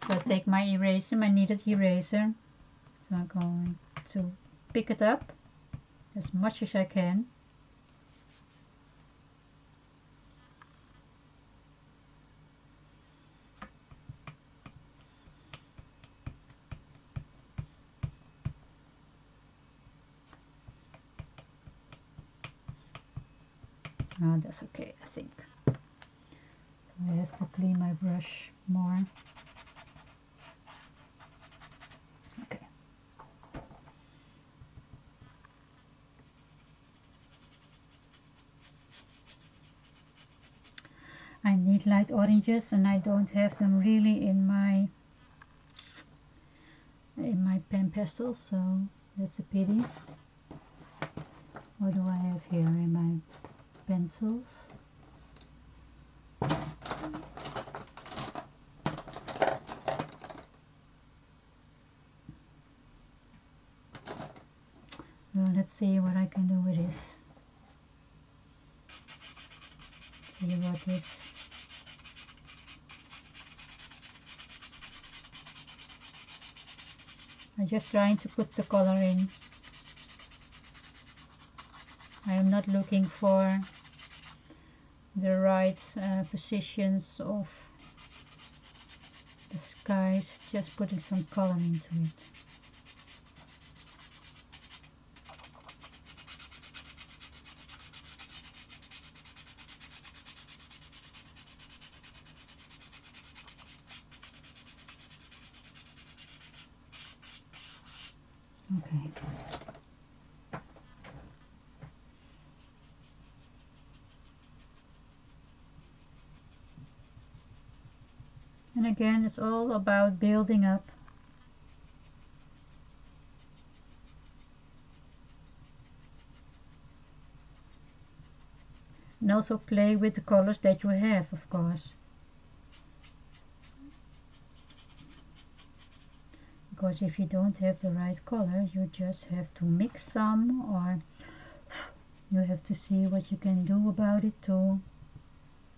So I take my eraser, my kneaded eraser. So I'm going to pick it up as much as I can. Oh, that's okay, I think. So I have to clean my brush more. Okay. I need light oranges and I don't have them really in my pen pastels, so that's a pity. What do I have here in my pencils? Well, let's see what I can do with this. See what this. I'm just trying to put the color in. I am not looking for the right positions of the skies, just putting some color into it. Okay. And again, it's all about building up. And also play with the colors that you have, of course. Because if you don't have the right color, you just have to mix some, or you have to see what you can do about it to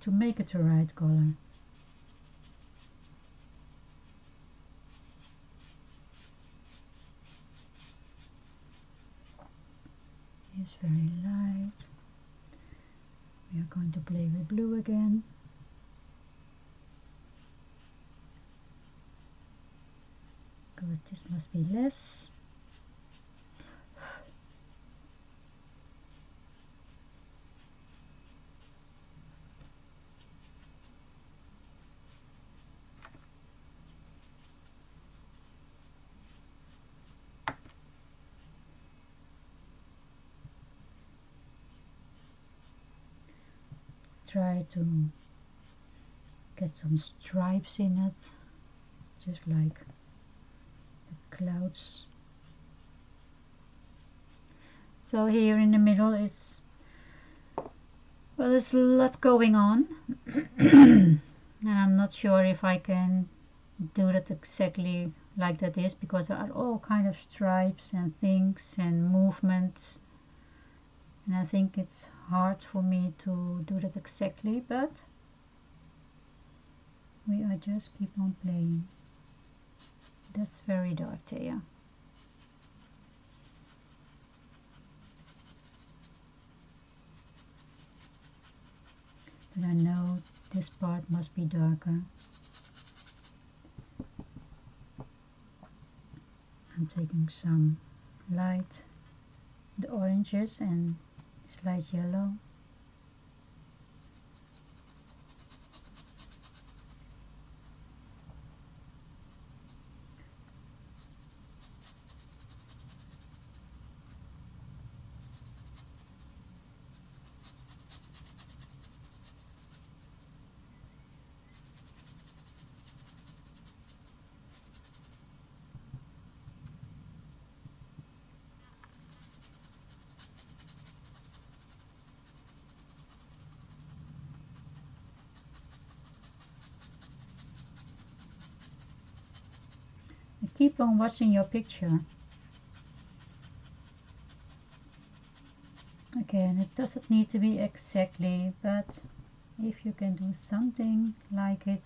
make it the right color. It's very light. We are going to play with blue again. Because this must be less. Try to get some stripes in it. just like the clouds. So here in the middle is, well, there's a lot going on. And I'm not sure if I can do that exactly like that is, because there are all kind of stripes and things and movements, and I think it's hard for me to do that exactly, but we are just keep on playing. That's very dark, Thea. But I know this part must be darker. I'm taking some light, the oranges and light yellow. Keep on watching your picture. Again, it doesn't need to be exactly, but if you can do something like it.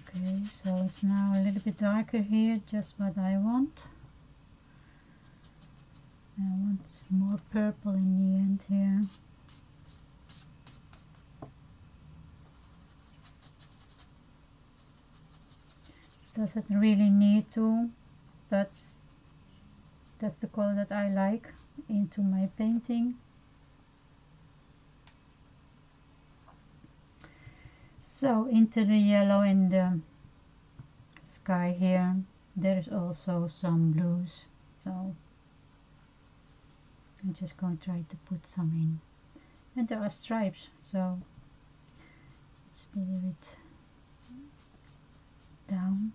Okay, so it's now a little bit darker here, just what I want. I want more purple in the end here. Doesn't really need to, but that's the color that I like into my painting. So into the yellow in the sky here, there is also some blues, so I'm just going to try to put some in. And there are stripes, so it's a bit down.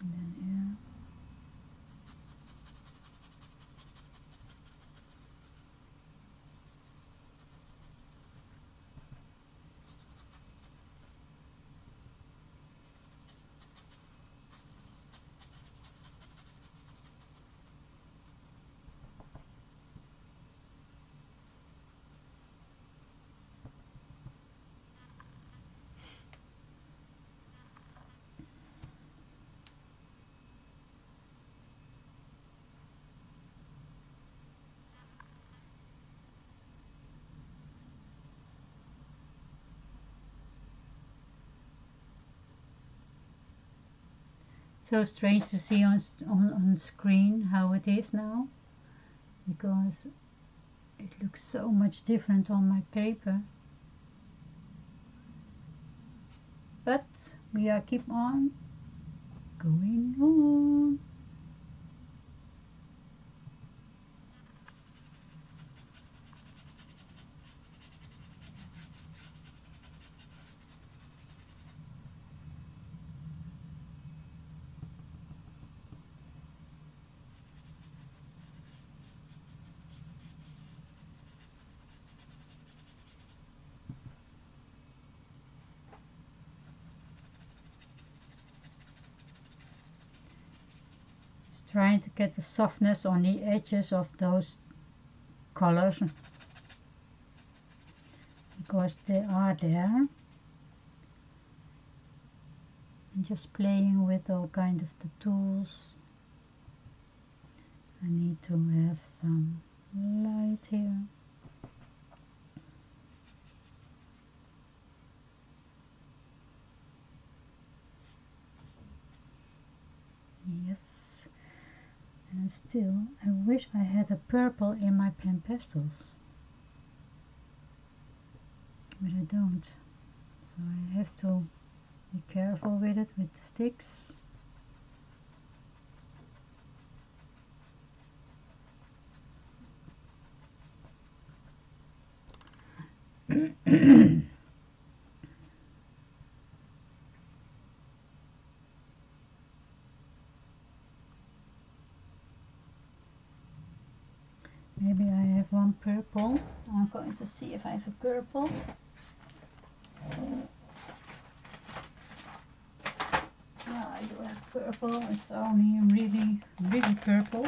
And then here. So strange to see on screen how it is now, because it looks so much different on my paper. But we are keep on going on. Just trying to get the softness on the edges of those colors, because they are there. And just playing with all kind of the tools. I need to have some light here. Yes. And still, I wish I had a purple in my pen pastels. but I don't. So I have to be careful with it, with the sticks. Maybe I have one purple. I'm going to see if I have a purple. No, I do have purple. It's only really, really purple.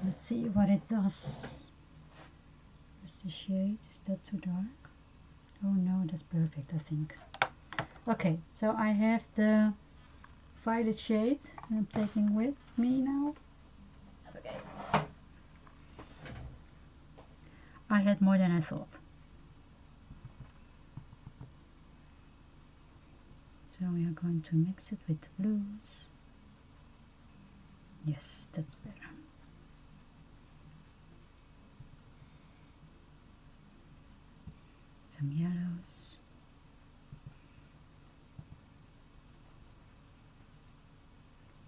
Let's see what it does. Where's the shade? Is that too dark? Oh no, that's perfect, I think. Okay, so I have the violet shade I'm taking with me now. Okay. I had more than I thought. So we are going to mix it with the blues. Yes, that's better. Some yellows.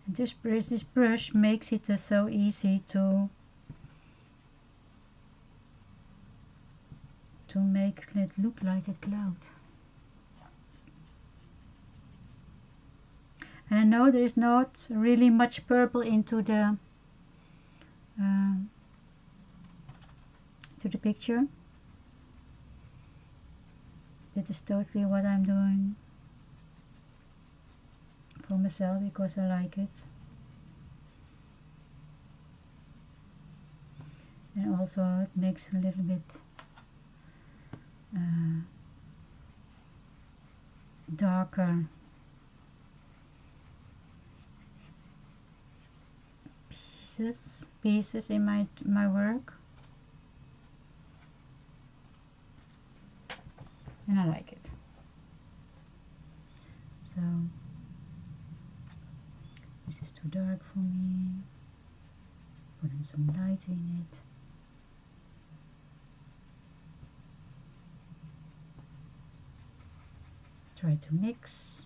And this brush makes it so easy to make it look like a cloud. And I know there is not really much purple into the to the picture. That is totally what I'm doing for myself because I like it. And also it makes a little bit darker pieces in my work, and I like it. So this is too dark for me. Putting some light in it. Try to mix.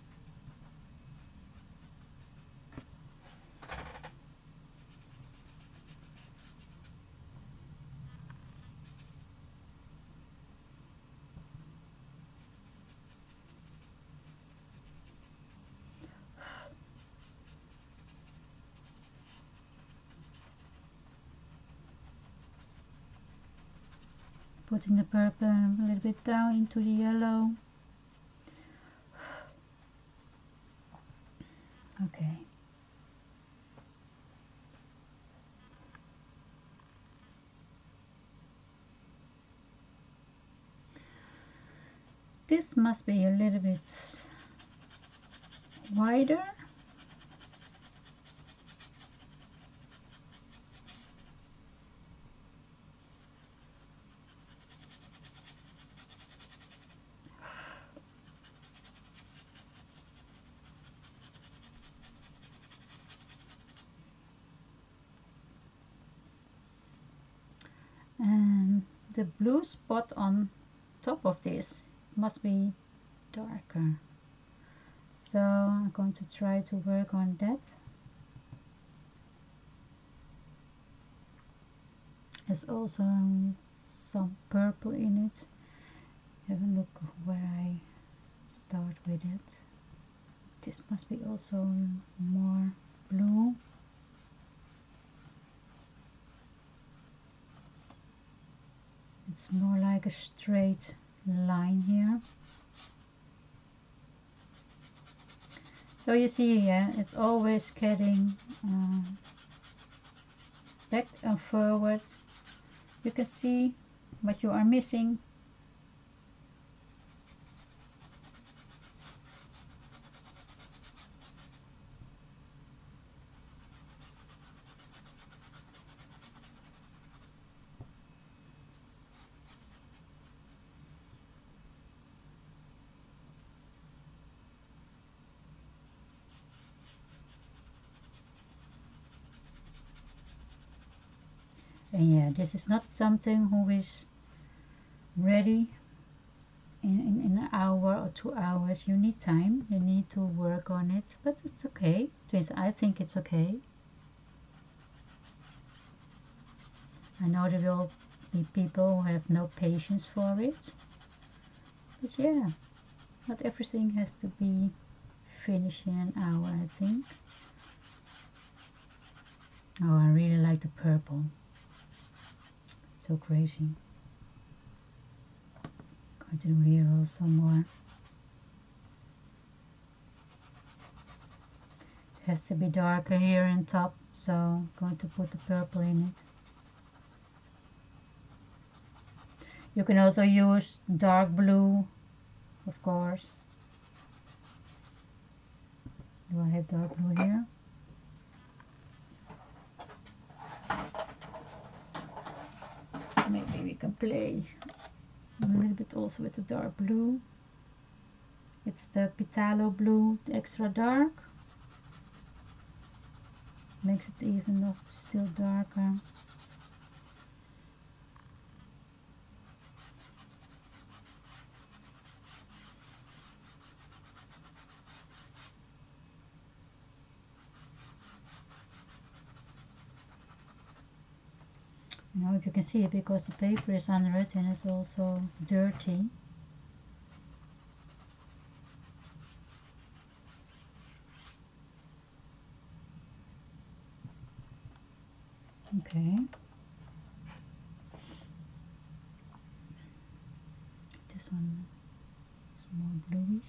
Putting the purple a little bit down into the yellow. Okay. This must be a little bit wider. And the blue spot on top of this must be darker. So I'm going to try to work on that. There's also some purple in it. Have a look where I start with it. This must be also more blue. It's more like a straight line here. So you see here, it's always getting back and forward. You can see what you are missing. And yeah, this is not something who is ready in an hour or 2 hours. You need time, you need to work on it, but it's okay. I think it's okay. I know there will be people who have no patience for it, but yeah, not everything has to be finished in an hour, I think. Oh, I really like the purple. So crazy. Going to do here also more. It has to be darker here on top, so I'm going to put the purple in it. You can also use dark blue, of course. Do I have dark blue here? Maybe we can play a little bit also with the dark blue. It's the Pitalo blue, the extra dark. Makes it even though it's still darker. I don't know if you can see it because the paper is under it and it's also dirty. Okay. This one is more bluish.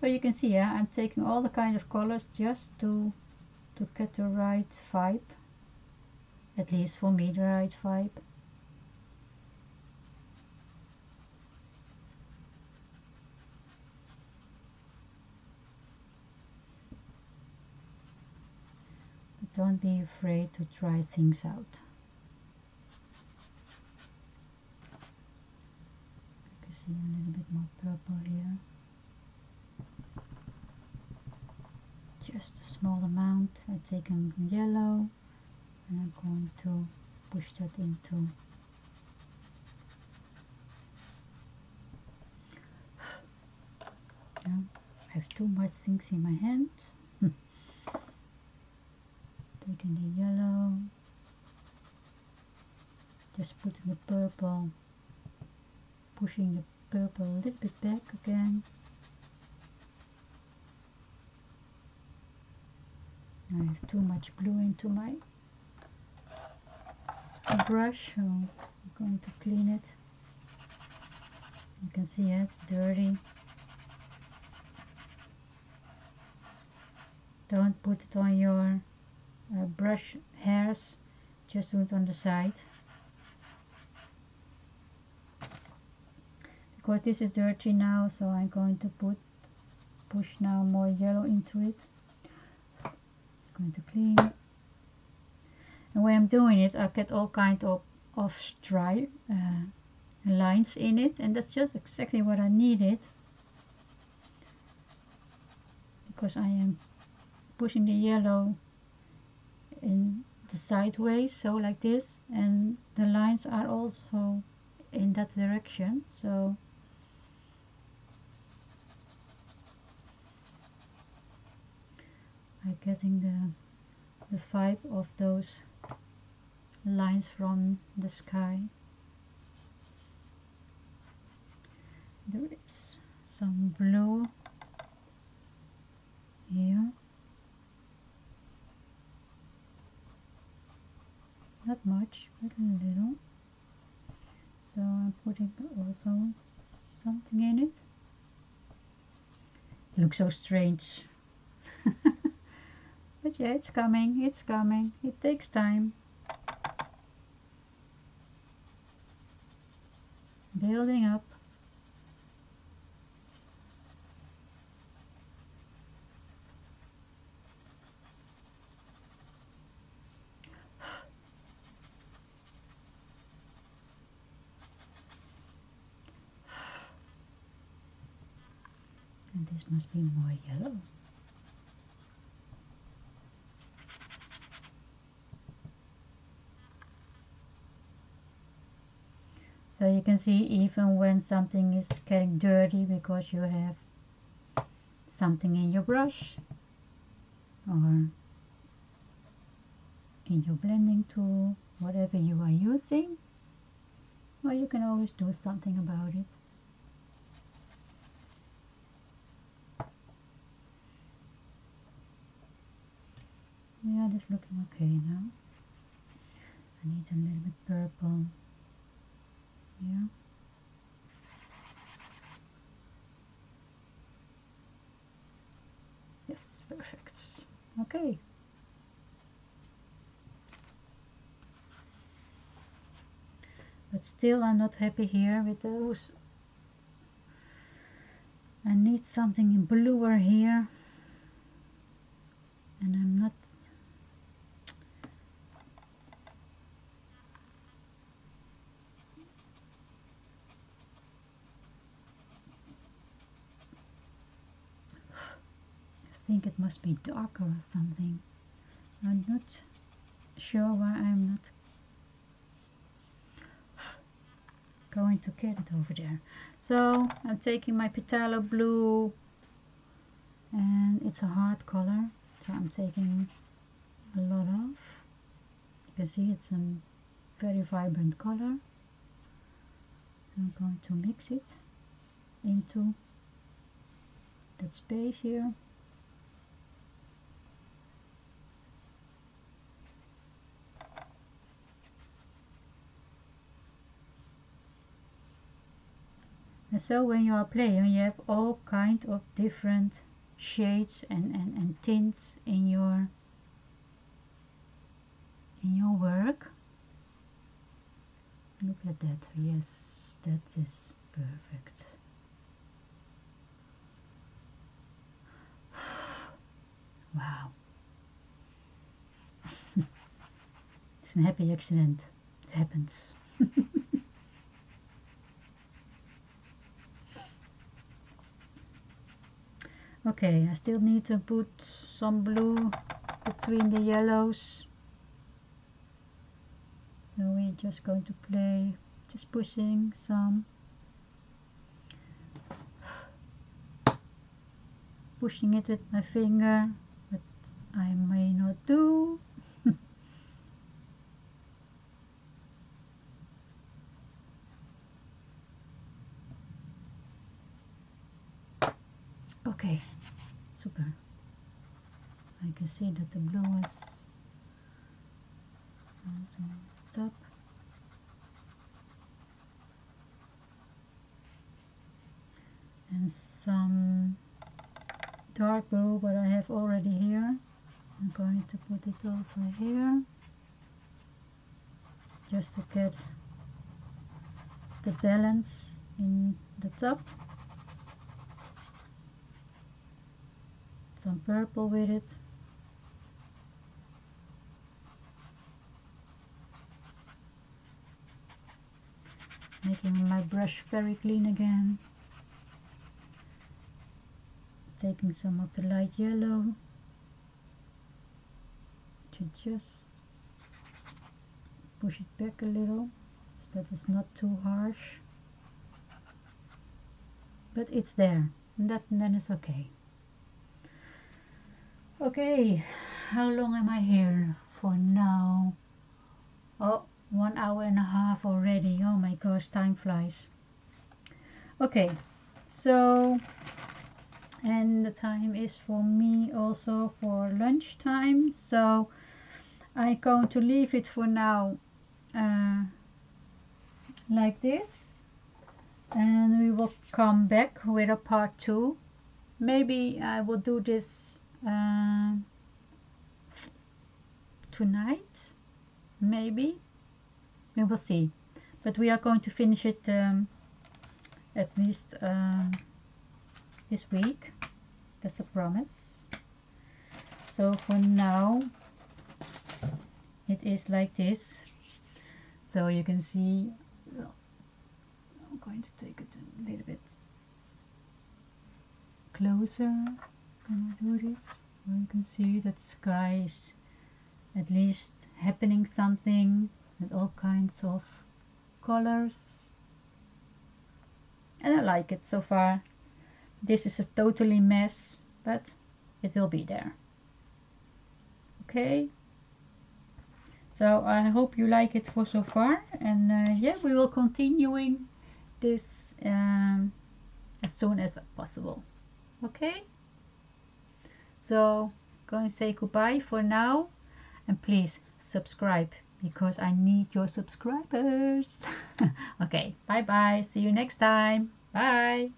So you can see, yeah, I'm taking all the kind of colors just to get the right vibe. At least for me, the right vibe. But don't be afraid to try things out. You can see a little bit more purple here. Just a small amount. I've taken yellow and I'm going to push that into I have too much things in my hand. Taking the yellow, just putting the purple, pushing the purple a little bit back again. I have too much blue into my brush, so I'm going to clean it. You can see it's dirty. Don't put it on your brush hairs, just do it on the side. Because this is dirty now, so I'm going to push now more yellow into it. I'm going to clean. And when I'm doing it, I get all kind of stripe lines in it, and that's just exactly what I needed. Because I am pushing the yellow in the sideways, so like this, and the lines are also in that direction, so I'm getting the vibe of those lines from the sky. There is some blue here. Not much, but a little. So I'm putting also something in it. It looks so strange. But yeah, it's coming, it's coming. It takes time. Building up. And this must be more yellow. So you can see even when something is getting dirty because you have something in your brush or in your blending tool, whatever you are using, well, you can always do something about it. Yeah, that's looking okay now. I need a little bit purple here. Yes, perfect. Okay. But still I'm not happy here with those. I need something bluer here. And I'm not... I think it must be darker or something. I'm not sure why I'm not going to get it over there. So I'm taking my Phthalo blue, and it's a hard color, so I'm taking a lot of. You can see it's a very vibrant color. So I'm going to mix it into that space here. And so when you are playing, you have all kind of different shades and tints in your work. Look at that. Yes, that is perfect. Wow. It's a happy accident. It happens. Okay, I still need to put some blue between the yellows. So we're just going to play, just pushing some, pushing it with my finger, but I may not do. Okay, super. I can see that the blue is on top. And some dark blue, but I have already here. I'm going to put it also here, just to get the balance in the top. Some purple with it. Making my brush very clean again. Taking some of the light yellow to just push it back a little so that it's not too harsh. But it's there, and then it's okay. Okay, how long am I here for now? Oh, 1 hour and a half already. Oh my gosh, time flies. Okay, so, and the time is for me also for lunch time, so I'm going to leave it for now like this, and we will come back with a part 2. Maybe I will do this tonight, maybe, we will see, but we are going to finish it at least this week. That's a promise. So for now it is like this, so you can see. I'm going to take it a little bit closer when I do this, so you can see that the sky is at least happening something with all kinds of colors. and I like it so far. This is a totally mess, but it will be there. Okay, so I hope you like it for so far, and yeah, we will continuing this as soon as possible. Okay, so going to say goodbye for now, and please subscribe because I need your subscribers. Okay, bye bye, see you next time, bye.